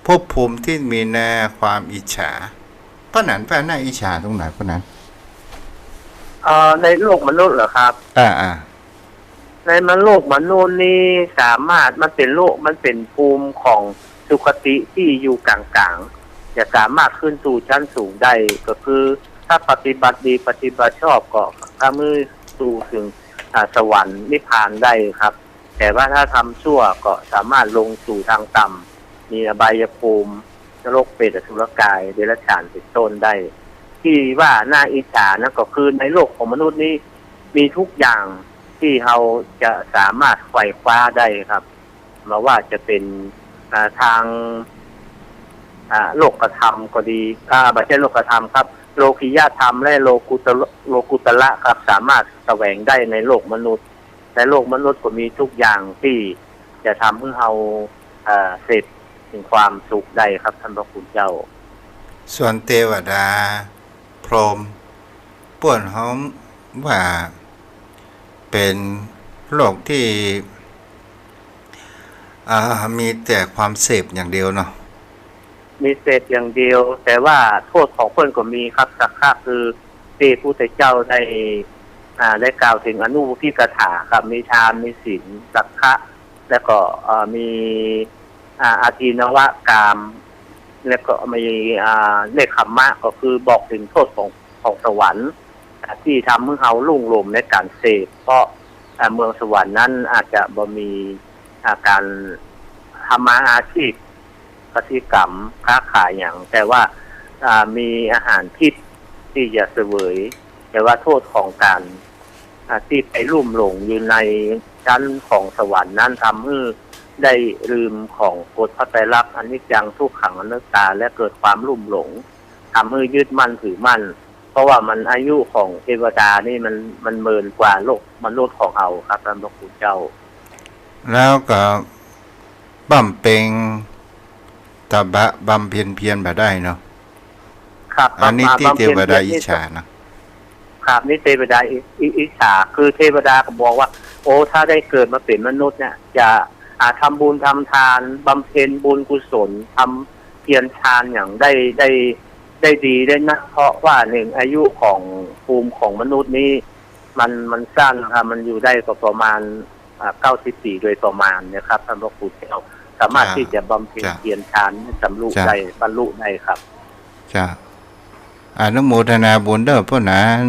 ภพภูมิที่มีแนวความอิจฉาเพราะนั้นหน้าอิจฉาตรงไหนเพราะนั้นในโลกมนุษย์เหรอครับในโลกมนุษย์นี่สามารถมันเป็นโลกมันเป็นภูมิของสุคติที่อยู่กลางๆจะสามารถขึ้นสู่ชั้นสูงได้ก็คือถ้าปฏิบัติดีปฏิบัติชอบก็ข้ามือสู่ถึงสวรรค์นิพพานได้ครับแต่ว่าถ้าทำชั่วก็สามารถลงสู่ทางต่ำมีอบายภูมินรกเปรตอสุรกายเดรัจฉานเป็นต้นได้ที่ว่าน่าอิจฉานะก็คือในโลกของมนุษย์นี้มีทุกอย่างที่เราจะสามารถไขว่คว้าได้ครับมาว่าจะเป็นทางโลกธรรมก็ดีไม่ใช่โลกธรรมครับโลกิยธรรมและโลกุตละครับสามารถแสวงได้ในโลกมนุษย์ในโลกมนุษย์ก็มีทุกอย่างที่จะทำให้เราเสร็จถึงความสุขได้ครับท่านพระคุณเจ้าส่วนเทวดาพรหมป่วนห้องว่าเป็นโลกที่มีแต่ความเสพอย่างเดียวเนาะมีเสพอย่างเดียวแต่ว่าโทษของเพิ่นก็มีครับสักข้าคือที่พระพุทธเจ้าได้กล่าวถึงอนุทิกถาครับมีทานมีศีลสักขะแล้วก็มีอาทินวกามแล้วก็มีเนคขมมะก็คือบอกถึงโทษของสวรรค์ที่ทำให้เขาลุ่งหลงในการเสพเพราะเมืองสวรรค์นั้นอาจจะบ่มีการทำมาอาชีพกสิกรรมค้าขายอย่างแต่ว่ามีอาหารทิพย์ที่จะเสวยแต่ว่าโทษของการที่ไปลุ่มหลงอยู่ในชั้นของสวรรค์นั้นทำให้ได้ลืมของกฎพระไตรลักษณ์อนิจจังทุกขังอนัตตาและเกิดความลุ่มหลงทำให้ยึดมั่นถือมั่นเพราะว่ามันอายุของเทวดานี่มันเมินกว่าโลกมนุษย์ของเราครับท่านพระคุณเจ้าแล้วก็บำเพ็ญตบะบำเพ็ญเพียรมาได้เนาะครับอันนี้ที่เทวดาอิจฉานะครับนี่เทวดาอิจฉาคือเทวดาก็บอกว่าโอ้ถ้าได้เกิดมาเป็นมนุษย์เนี่ยจะทำบุญทำทานบำเพ็ญบุญกุศลทำเพียรทานอย่างได้ดีได้นะเพราะว่าหนึ่งอายุของภูมิของมนุษย์นี้มันสั้นครับมันอยู่ได้ก็ประมาณ90 ปีโดยประมาณนะครับท่านพระครูเจ้าสามารถที่จะบำเพ็ญเพียรทานให้บรรลุได้ครับจ้าอนุโมทนาบุญเด้อพ่อนั้น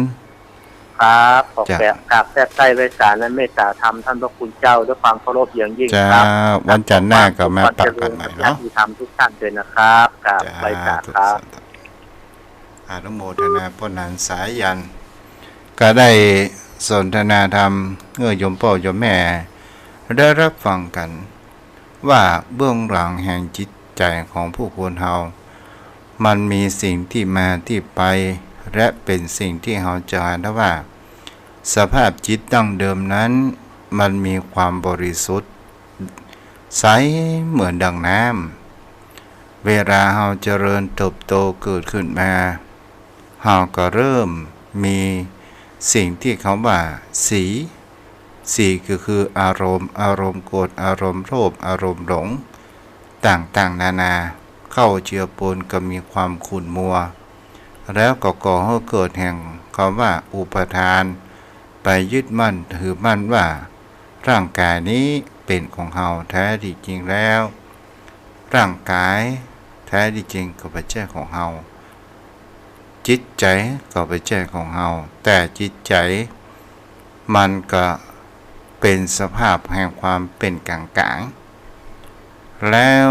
ค ครับขอแปะกราบแทบใต้ไว้สารและเมตตาธรรมท่านพระคุณเจ้าด้วยความเคารพอย่างยิ่ง จ้า ครับ วันจันทร์หน้าก็มาปรับกันใหม่เนาะ ที่ทำทุกท่านเลยนะครับกราบไว้สารครับ อนุโมทนาพนันสายยัน ก็ได้สนทนาธรรมเมื่อโยมพ่อโยมแม่ ได้รับฟังกันว่าเบื้องหลังแห่งจิตใจของผู้คนเฮามันมีสิ่งที่มาที่ไป และเป็นสิ่งที่เฮาจะเห็นว่า สภาพจิตดั้งเดิมนั้นมันมีความบริสุทธิ์ใสเหมือนดังน้ำเวลาเฮาเจริญเติบโตเกิดขึ้นมาเฮาก็เริ่มมีสิ่งที่เขาว่าสีก็คืออารมณ์โกรธอารมณ์โลภอารมณ์หลงต่างๆนานาเข้าเจือปนก็มีความขุ่นมัวแล้วก็ก่อให้เกิดแห่งคำว่าอุปทานไปยึดมั่นถือมั่นว่าร่างกายนี้เป็นของเฮาแท้ที่จริงแล้วร่างกายแท้ที่จริงก็เป็นใจของเฮาจิตใจก็เป็นใจของเฮาแต่จิตใจมันก็เป็นสภาพแห่งความเป็นกลางๆแล้ว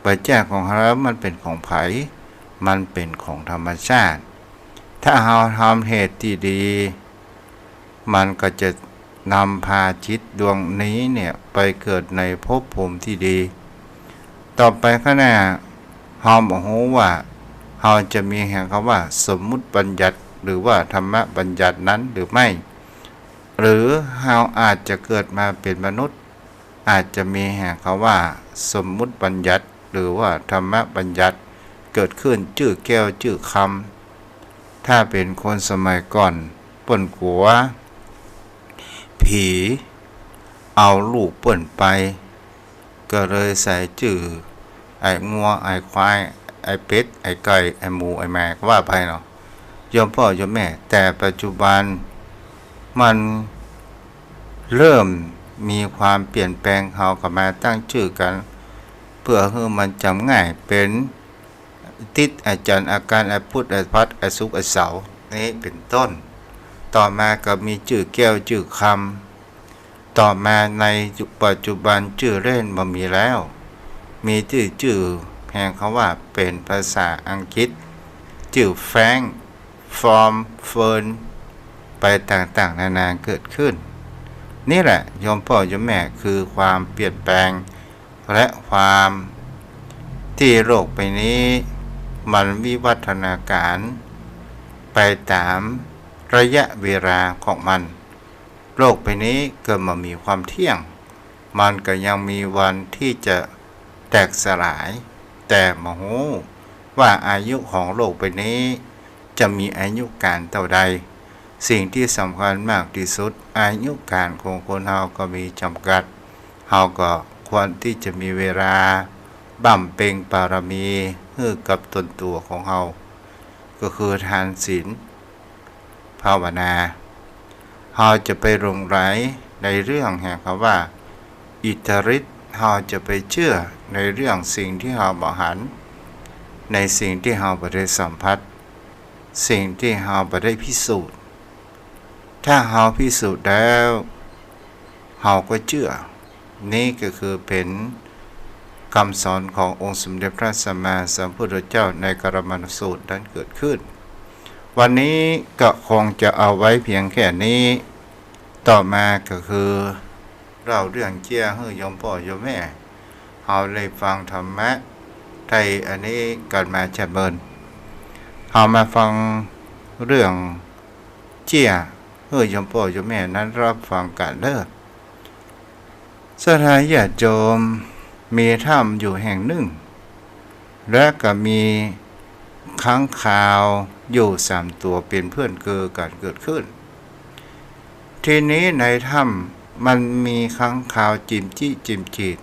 ปัจจัยของเรามันเป็นของไผมันเป็นของธรรมชาติถ้าเราทำเหตุที่ดีมันก็จะนำพาจิตดวงนี้เนี่ยไปเกิดในภพภูมิที่ดีต่อไปข้างหน้าเราบอกว่าเราจะมีแห่งคำว่าสมมุติบัญญัติหรือว่าธรรมบัญญัตินั้นหรือไม่หรือเราอาจจะเกิดมาเป็นมนุษย์อาจจะมีแห่งคำว่าสมมุติบัญญัติหรือว่าธรรมบัญญัติเกิดขึ้นชื่อแก้วชื่อคำถ้าเป็นคนสมัยก่อนเปิ้นกลัวผีเอาลูกเปิ้นไปก็เลยใส่ชื่อไอ้งัวไอ้ควายไอ้เป็ดไอ้ไก่ไอ้หมูไอ้แม่ก็ว่าไปเนาะโยมพ่อโยมแม่แต่ปัจจุบันมันเริ่มมีความเปลี่ยนแปลงเขาก็มาตั้งชื่อกันเพื่อให้มันจำง่ายเป็นทิศอาจารย์อาการไอพุทธไอพัดไอสุกไอเสานี้เป็นต้นต่อมาก็มีชื่อแก้วชื่อคำต่อมาในปัจจุบันชื่อเล่นมามีแล้วมีชื่อแห่งคำว่าเป็นภาษาอังกฤษชื่อแฟงฟอร์มเฟิร์นไปต่างๆนานาเกิดขึ้นนี่แหละโยมพ่อโยมแม่คือความเปลี่ยนแปลงและความที่โลกไปนี้มันวิวัฒนาการไปตามระยะเวลาของมันโลกไปนี้เกิดมามีความเที่ยงมันก็ยังมีวันที่จะแตกสลายแต่มโหว่าอายุของโลกไปนี้จะมีอายุการเท่าใดสิ่งที่สำคัญมากที่สุดอายุการของคนเฮาก็มีจำกัดเฮาก็ควรที่จะมีเวลาบำเพ็ญบารมีให้กับตนตัวของเฮาก็คือทานศีลภาวนาเฮาจะไปหลงไหลในเรื่องแห่งคำว่าอิทธิฤทธิ์เฮาจะไปเชื่อในเรื่องสิ่งที่เฮาบ่หันในสิ่งที่เฮาบ่ได้สัมผัสสิ่งที่เฮาบ่ได้พิสูจน์ถ้าเฮาพิสูจน์แล้วเฮาก็เชื่อนี่ก็คือเป็นคำสอนขององค์สมเด็จพระสัมมาสัมพุทธเจ้าในกรมสูตรนั้นเกิดขึ้นวันนี้ก็คงจะเอาไว้เพียงแค่นี้ต่อมาก็คือเราเรื่องเกี่ยให้โยมพ่อโยมแม่เอาเลยฟังธรรมะไทยอันนี้กันมาจะเบินเอามาฟังเรื่องเกี่ยให้โยมพ่อโยมแม่นั้นรับฟังกันเด้อสถานญาติโยมมีถ้ำอยู่แห่งหนึ่งและก็มีค้างคาวอยู่3 ตัวเป็นเพื่อนเกิดกันเกิดขึ้นทีนี้ในถ้ำมันมีค้างคาวจิมจี้จิมจีด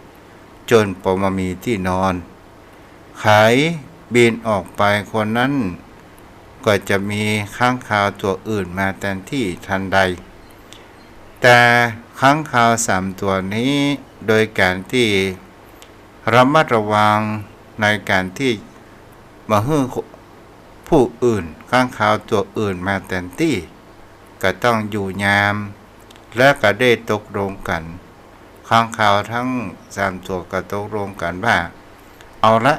จนพอมามีที่นอนไขบินออกไปคนนั้นก็จะมีค้างคาวตัวอื่นมาแทนที่ทันใดแต่ค้างคาว3 ตัวนี้โดยการที่ระมัดระวังในการที่มาให้ผู้อื่นค้างคาวตัวอื่นมาแทนที่ ก็ต้องอยู่ยามและก็ได้ตกลงกันข้างข่าวทั้ง3ตัวก็ตกลงกันว่าเอาละ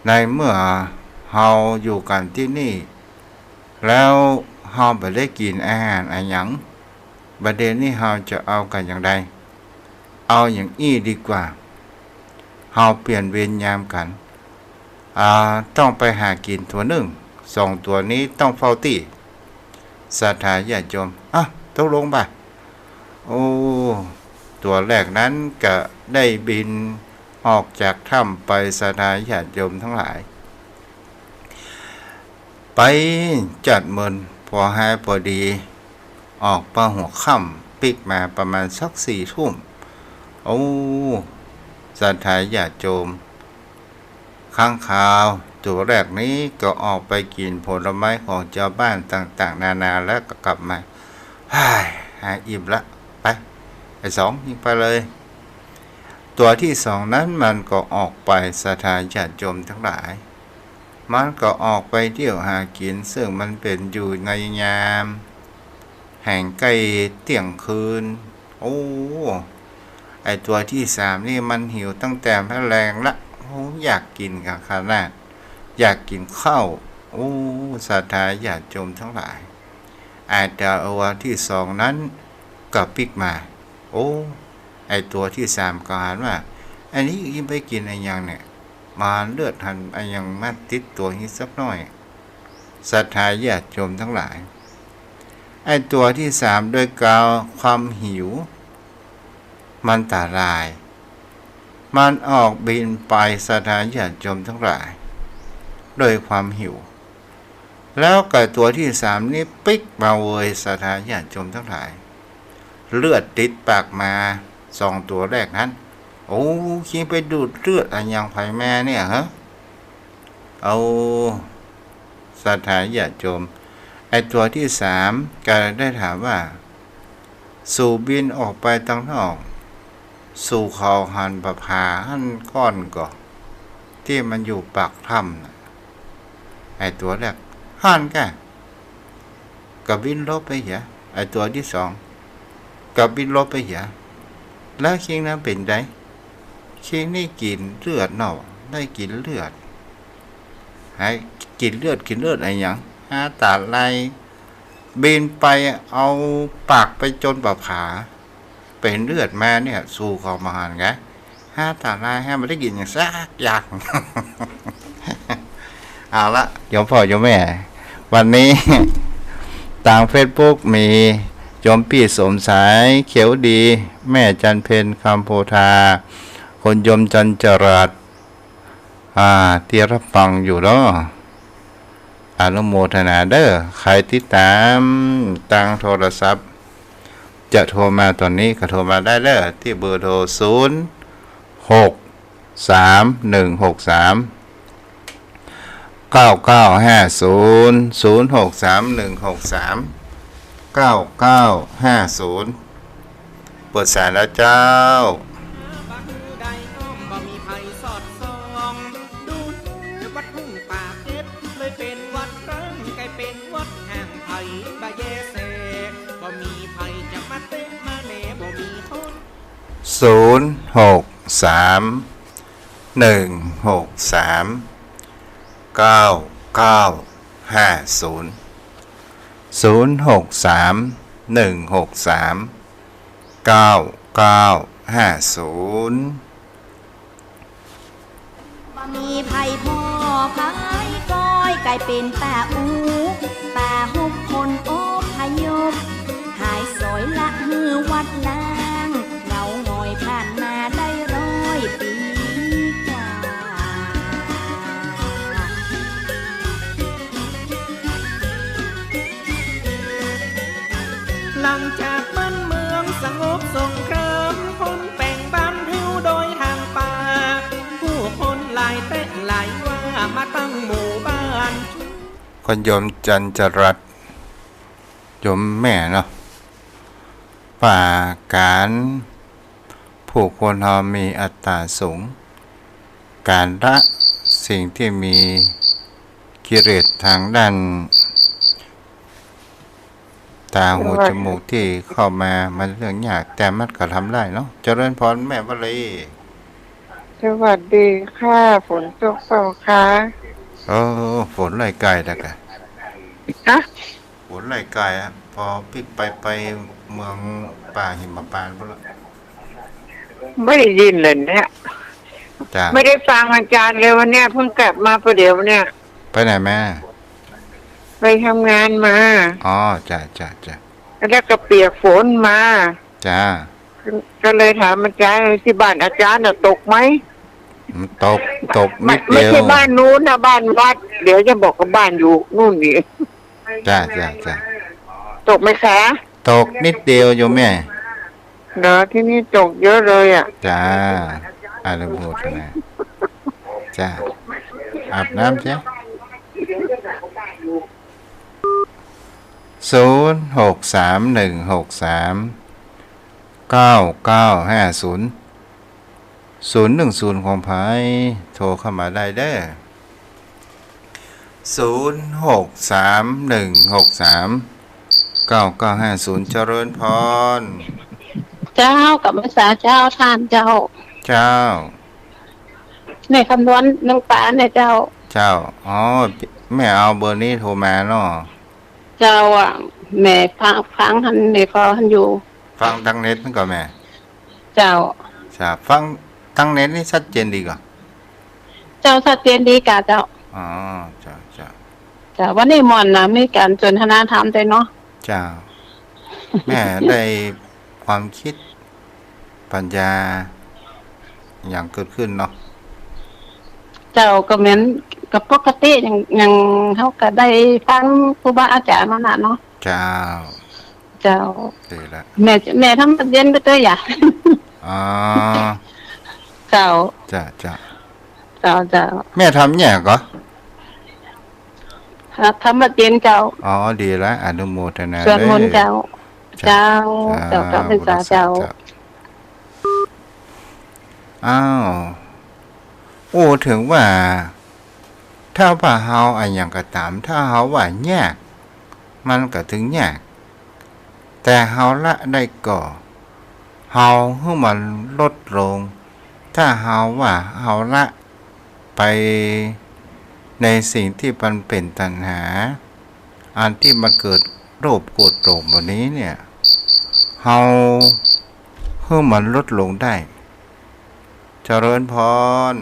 ในเมื่อเฮาอยู่กันที่นี่แล้วเฮาบ่ได้กินอาหารอะไรหยังประเด็นนี้เฮาจะเอากันอย่างใดเอาอย่างอี้ดีกว่าเฮาเปลี่ยนเวรยามกันต้องไปหากินตัวหนึ่ง2ตัวนี้ต้องเฝ้าตี้ศรัทธาญาติโยมตกลงป่ะโอ้ตัวแรกนั้นก็ได้บินออกจากถ้ำไปศรัทธาญาติโยมทั้งหลายไปจัดเมินพอหายพอดีออกมาหัวค่ำปิกมาประมาณสัก4 ทุ่มโอ้ศรัทธาญาติโยมข้างข่าวตัวแรกนี้ก็ออกไปกินผลไม้ของชาวบ้านต่างๆนานาแล้วก็กลับมาหาอิ่มละไปไอ้2ยิงไปเลยตัวที่2นั้นมันก็ออกไปศรัทธาญาติโยมทั้งหลายมันก็ออกไปเที่ยวหากินซึ่งมันเป็นอยู่ในยามแห่งใกล้เที่ยงคืนโอ้ไอตัวที่3นี่มันหิวตั้งแต่แม่แรงละโอ้อยากกินกับขนาดอยากกินข้าวโอ้ศรัทธาญาติโยมทั้งหลายอาจจะเอาว่าที่2นั้นก็ปิกมาโอ้ไอตัวที่3ก็หันว่าอันนี้กินไปกินอะไรอย่างเนี่ยมาเลือดหันอะไรอย่างมาติดตัวนี้สักหน่อยศรัทธาญาติโยมทั้งหลายไอตัวที่3โดยกาวความหิวมันตาลายมันออกบินไปศรัทธาญาติโยมทั้งหลายโดยความหิวแล้วกับตัวที่3นี้ปิกมาเวยศรัทธาญาติโยมทั้งหลายเลือดติดปากมา2ตัวแรกนั้นโอ้คิดไปดูดเลือดอะไรอย่างไผแม่เนี่ยฮะเอาศรัทธาญาติโยมไอตัวที่3ก็ได้ถามว่าสู่บินออกไปตั้งนอกสู่เขาหันประภาหันก้อนก่อที่มันอยู่ปากถ้ำไอตัวแรกหันแกกับบินลบไปเหี้ยไอตัวที่2กับบินลบไปเหี้ยแล้วคิงนั้นเป็นไดคิงนี่กินเลือดเนาะได้กินเลือดให้กินเลือดอะไรอย่างตาไหลบินไปเอาปากไปจนประภาเป็นเลือดมาเนี่ยสู่เขามาหันไงตาไหลให้มันได้กินอย่างซักอย่าง เอาละโยมพ่อโยมแม่วันนี้ ทาง Facebook มีโยมพี่สมสายเขียวดีแม่จันเพนคำโพธาคนโยมจันจรัสที่รับฟังอยู่แล้วอนุโมทนาเด้อใครติดตามทางโทรศัพท์จะโทรมาตอนนี้ก็โทรมาได้เด้อที่เบอร์โทร063-163-9950 063-163-9950เปิดสายแล้วเจ้าบังใดอ้อมบ่มีไผสอดส่องดูวัดทุ่งป่าเพชรเลยเป็นวัดร้างกลายเป็นวัดห่างไผบะแยเสบ่มีไผจะมาเต้นมาแหน่บ่มีคน063-163-9950บ่มีไผพ่อไผก้อยกลายเป็นป่าอูป่าหุบคนโอพยพหายสอยละมือวัดล้างเงาหงอยผ่านมาได้100 ปีกว่าหลังจากบ้านเมืองสงบสงครามคนแป่งบ้านหิวโดยห่างป่าผู้คนหลายเตะหลายว่ามาตั้งหมู่บ้านคนโยมจันจรัสโยมแม่เนาะป่าการผู้คนเรามีอัตตาสูงการละสิ่งที่มีกิเลสทางด้าน ตาหูจมูกที่เข้ามามันเรื่องยากแต่มันก็ทำได้เนาะเจริญพรแม่วลี สวัสดีค่ะฝนตกเปล่าคะ โอ้ฝนไล่ไกลแล้วกัน ฮะ ฝนไล่ไกลอ่ะพอพี่ไปเมืองป่าหิมพานต์พุ่นละ ไม่ได้ยินเลยเนี่ย จ้า ไม่ได้ฟังอาจารย์เลยวันเนี้ยเพิ่งกลับมาประเดี๋ยวเนี่ย ไปไหนแม่ ไปทำงานมา อ๋อจ้า แล้วก็เปียกฝนมา จ้า ก็เลยถามอาจารย์ที่บ้านอาจารย์น่ะตกไหม มันตก ไม่ นิด ไม่ เดียว ใช่บ้านนู้นนะบ้านวัด เดี๋ยวจะบอกกับบ้านอยู่นู่นนี่ จ้า ตกไหมคะ ตกนิดเดียวโยมแม่ เนอะที่นี่ตกเยอะเลยอ่ะ จ้าอานุโมทนาจ้าอาบน้ำจ้ะ0631639950 010ของไผโทรเข้ามาได้เด้อ0631639950เจริญพร เจ้ากับภาษาเจ้าท่านเจ้า เจ้า ในคำนวณน้ำปลาเนี่ยเจ้า เจ้า อ๋อ แม่เอาเบอร์นี้โทรมาเนาะ เจ้าอ่ะแม่ฟังหันในคอหันอยู่ ฟังทางเน็ตนั่นก่อนแม่ เจ้า จ้าฟังทางเน็ตนี่ชัดเจนดีกว่า เจ้าชัดเจนดีกาเจ้า อ๋อจ้า เจ้าวันนี้มอนนะมีการสนทนาธรรมด้วยเนาะ เจ้า แม่ได้ความคิดปัญญาอย่างเกิดขึ้นเนาะ เจ้าก็เหมือนกับปกติอย่างเขาก็ได้ฟังครูบาอาจารย์มานะเนาะ เจ้า เจ้า ดีละ แม่ทำเย็นไปตัวอย่าง อ๋อ เจ้า จ้า เจ้า แม่ทำเนี่ยก็ ทำมาเย็นเจ้า อ๋อ ดีละอนุโมทนา สวดมนต์เจ้า เจ้าเป็นสาเจ้า อ้าว โอ้ ถึงว่า ถ้าว่าเฮาอันอย่างก็ตาม ถ้าเฮาว่าแยกมันก็ถึงแยกแต่เฮาละได้ก่อเฮาให้มันลดลง ถ้าเฮาว่าเฮาละไปในสิ่งที่มันเป็นตัณหา อันที่มันเกิดโลภโกรธหลงแบบนี้เนี่ยเฮาให้มันลดลงได้เจริญพร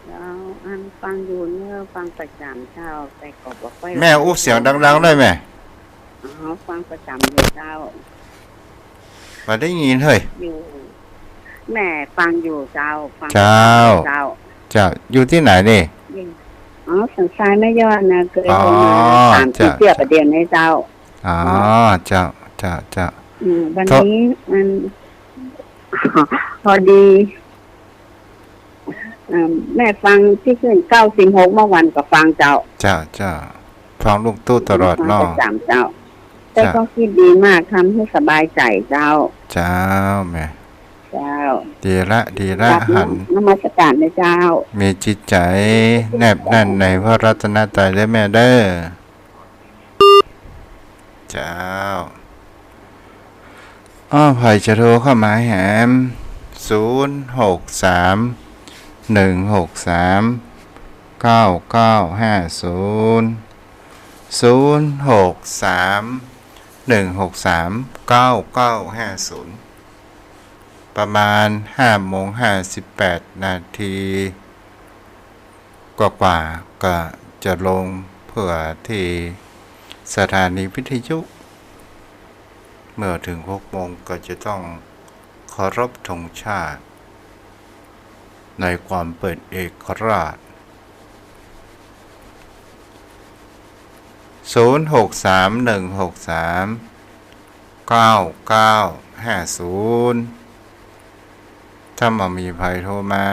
เราอันฟังอยู่เนี่ยฟังประจำเจ้าแต่ก็บอกว่า แม่อู้เสียงดังๆได้ไหม ฟังประจำอยู่เจ้า มาได้ยินเฮ้ย อยู่แม่ฟังอยู่เจ้าฟัง เจ้า เจ้า จะอยู่ที่ไหนนี่ สังสารไม่ยอดนะเคย อ๋อ ลงมาตามที่ จ้ะ เชื่อประเด็นให้เจ้า อ๋อเจ้า วันนี้มัน พอดี แม่ฟังที่ขึ้น96เมื่อวันก็ฟังเจ้า ฟังลูกตู้ตลอด ฟัง เนาะ ประจำเจ้า แต่ก็คิดดีมากทำให้สบายใจเจ้า เจ้าแม่ เจ้า ดีละ กราบ หัน นมัสการเลยเจ้า มีจิตใจแนบแน่นในพระรัตนตรัยและแม่เด้อเจ้าไผ่จะโทรเข้ามาแหม063-163-9950ประมาณ5:58 นาทีกว่าก็จะลงเพื่อที่สถานีวิทยุเมื่อถึง6 โมงก็จะต้องเคารพธงชาติในความเป็นเอกราช0631639950ถ้ามามีภัยโทรมา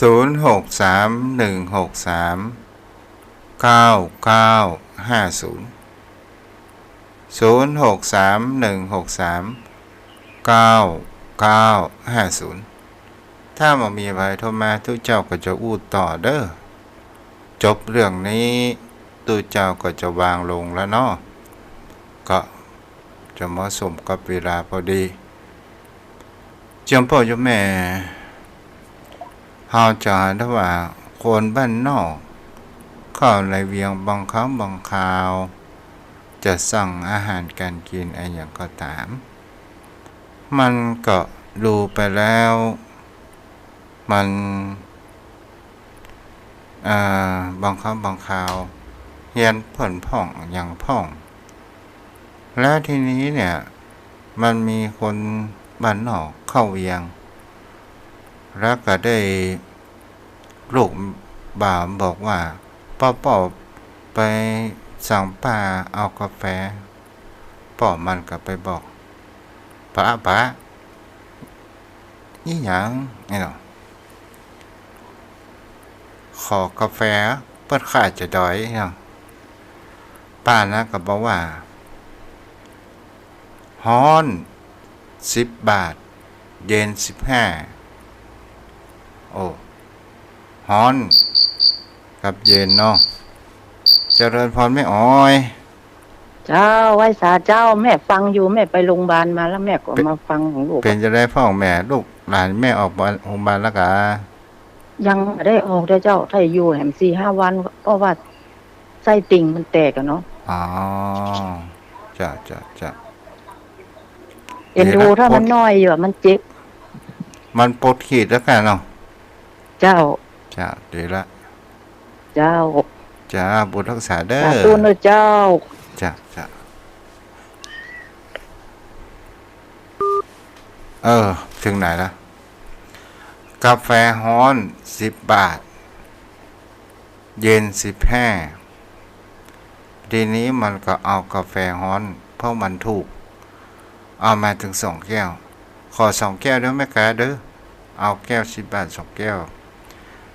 0631639950 0631639950 ถ้ามันมีภัยโทรมาทุกเจ้าก็จะอู้ต่อเด้อจบเรื่องนี้ตุเจ้าก็จะวางลงแล้วเนาะก็จะเหมาะสมกับเวลาพอดีเจ้าพ่อเจ้าแม่เฮาจะหาได้ว่าคนบ้านนอกเข้าในเวียงบางครั้งบางคราวจะสั่งอาหารการกินอะไรอย่างก็ตามมันก็ดูไปแล้วมันบางครั้งบางคราวเฮียนผ่อนพ่องอย่างพ่องแล้วทีนี้เนี่ยมันมีคนบ้านนอกเข้าเวียงแล้วก็ได้ลูกบ่าวบอกว่าป้าไปสั่งป้าเอากาแฟป้อมันก็ไปบอกป้านี่หยังไงเนาะขอกาแฟเปิดขายจะดอยเนาะป้านะก็บอกว่าฮ้อน10 บาทเย็น15โอ้ฮ้อนกับเย็นเนาะเจริญพรไม่อ้อยเจ้าไว้สาเจ้าแม่ฟังอยู่แม่ไปโรงพยาบาลมาแล้วแม่ก็มาฟังของลูกเป็นจะได้พ่อแม่ลูกหลานแม่ออกโรงพยาบาลแล้วกะยังได้ออกได้เจ้าถ้าอยู่แหม4-5 วันเพราะว่าไส้ติ่งมันแตกอะเนาะอ๋อจ้ะเอ็นดูถ้ามันน้อยอยู่มันเจ็บมันปวดขีดแล้วกันเนาะเจ้าดีละเจ้าบุญรักษาเด้อสาธุนะเจ้าจ้ะถึงไหนละกาแฟฮ้อน10 บาทเย็น15ทีนี้มันก็เอากาแฟฮ้อนเพราะมันถูกเอามาถึง2 แก้วขอ2 แก้วด้วยแม่กาเด้อเอาแก้ว10 บาท2 แก้ว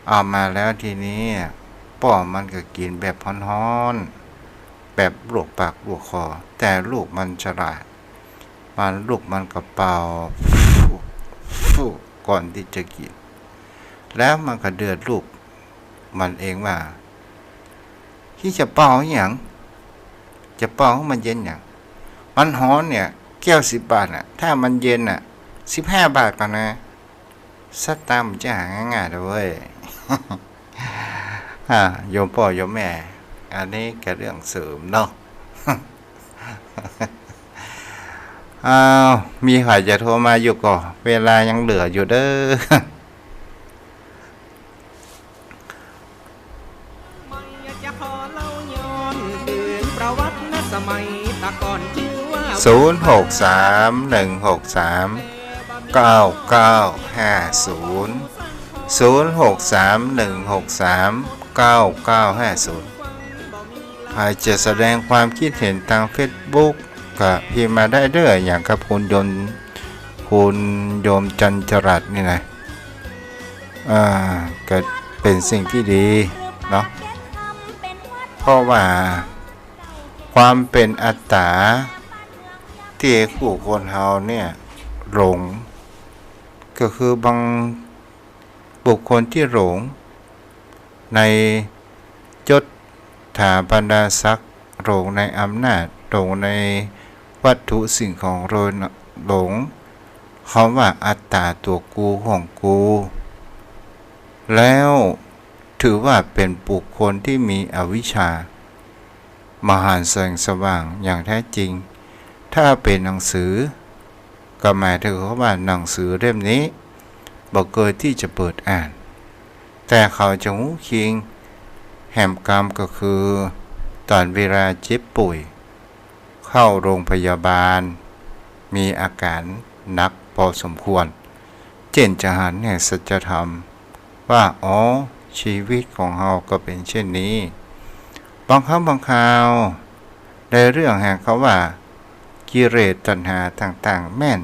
เอามาแล้วทีนี้ป้อมันก็กินแบบฮ้อนๆแบบลวกปากลวกคอแต่ลูกมันฉลาดลูกมันก็เป่าฟูก่อนที่จะกินแล้วมันก็เดือดลูกมันเองว่าที่จะเป่าอย่างจะเป่าให้มันเย็นอย่างมันฮ้อนเนี่ยแก้ว10 บาทน่ะถ้ามันเย็นน่ะ15 บาทก่อนนะสตางค์มันจะหาง่ายๆเลยเว้ย โยมพ่อโยมแม่อันนี้ก็เรื่องเสริมเนาะ มีใครจะโทรมาอยู่ก่อเวลายังเหลืออยู่เด้อ ไม่จะขอเล่าย้อนถึงประวัติณสมัยตะก่อนชื่อว่าใครจะแสดงความคิดเห็นทาง Facebook ก็พิมพ์มาได้เด้ออย่างกับคุณโยมจันจรัสนี่นะก็เป็นสิ่งที่ดีเนาะเพราะว่าความเป็นอัตตาที่ผู้คนเฮาเนี่ยหลงก็คือบางบุคคลที่หลงในยศถาบรรดาศักดิ์หลงในอำนาจหลงในวัตถุสิ่งของหลงเขาว่าอัตตาตัวกูของกูแล้วถือว่าเป็นบุคคลที่มีอวิชชามหาแสงสว่างอย่างแท้จริงถ้าเป็นหนังสือก็หมายถึงว่าหนังสือเล่มนี้บอกเกิดที่จะเปิดอ่านแต่เขาจะหูคิงแห่มกรรมก็คือตอนเวลาเจ็บป่วยเข้าโรงพยาบาลมีอาการหนักพอสมควรเจนจะหันแห่งสัจธรรมว่าชีวิตของเราก็เป็นเช่นนี้บางครั้งบางคราวในเรื่องแห่งเขาว่ากิเลสตัณหาต่างๆแม่น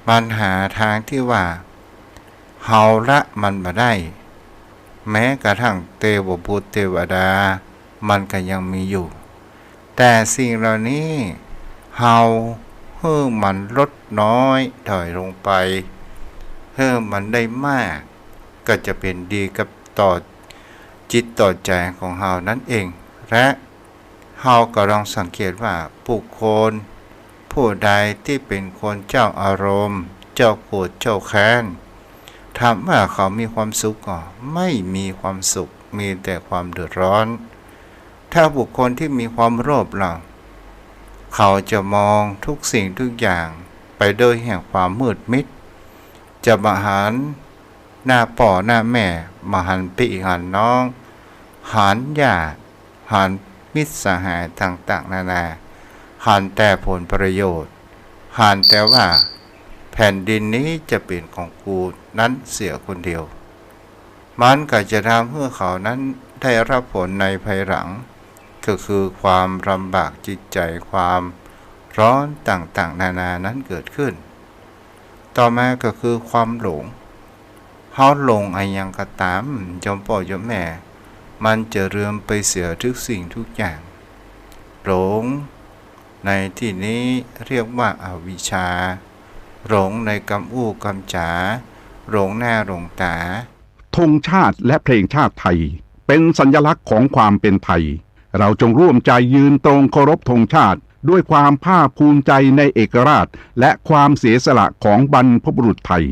มันหาทางที่ว่าเฮาละมันมาได้แม้กระทั่งเทวบุตรเทวดามันก็ยังมีอยู่แต่สิ่งเหล่านี้เฮามันลดน้อยถอยลงไป เพิ่มมันได้มากก็จะเป็นดีกับต่อจิตต่อใจของเรานั่นเองและเราก็ลองสังเกตว่าผู้คนผู้ใดที่เป็นคนเจ้าอารมณ์เจ้าโกรธเจ้าแค้นถามว่าเขามีความสุขก็ไม่มีความสุขมีแต่ความเดือดร้อนถ้าบุคคลที่มีความโลภล่ะเขาจะมองทุกสิ่งทุกอย่างไปโดยแห่งความมืดมิดจะมาหันหน้าพ่อหน้าแม่มาหันพี่หันน้องหันญาติหันมิตรสหายต่างๆนานาหันแต่ผลประโยชน์หันแต่ว่าแผ่นดินนี้จะเป็นของกูนั้นเสียคนเดียวมันก็จะทำให้เขานั้นได้รับผลในภายหลังก็คือความลำบากจิตใจความร้อนต่างๆนานานั้นเกิดขึ้นต่อมาก็คือความหลงเฮาหลงอะไรยังก็ตามจอมพ่อจอมแม่มันจะเรื่อมไปเสียทุกสิ่งทุกอย่างหลงในที่นี้เรียกว่าอวิชชาหลงในกำอู้กำจ๋าหลงหน้าหลงตาธงชาติและเพลงชาติไทยเป็นสัญลักษณ์ของความเป็นไทยเราจงร่วมใจยืนตรงเคารพธงชาติด้วยความภาคภูมิใจในเอกราชและความเสียสละของบรรพบุรุษไทย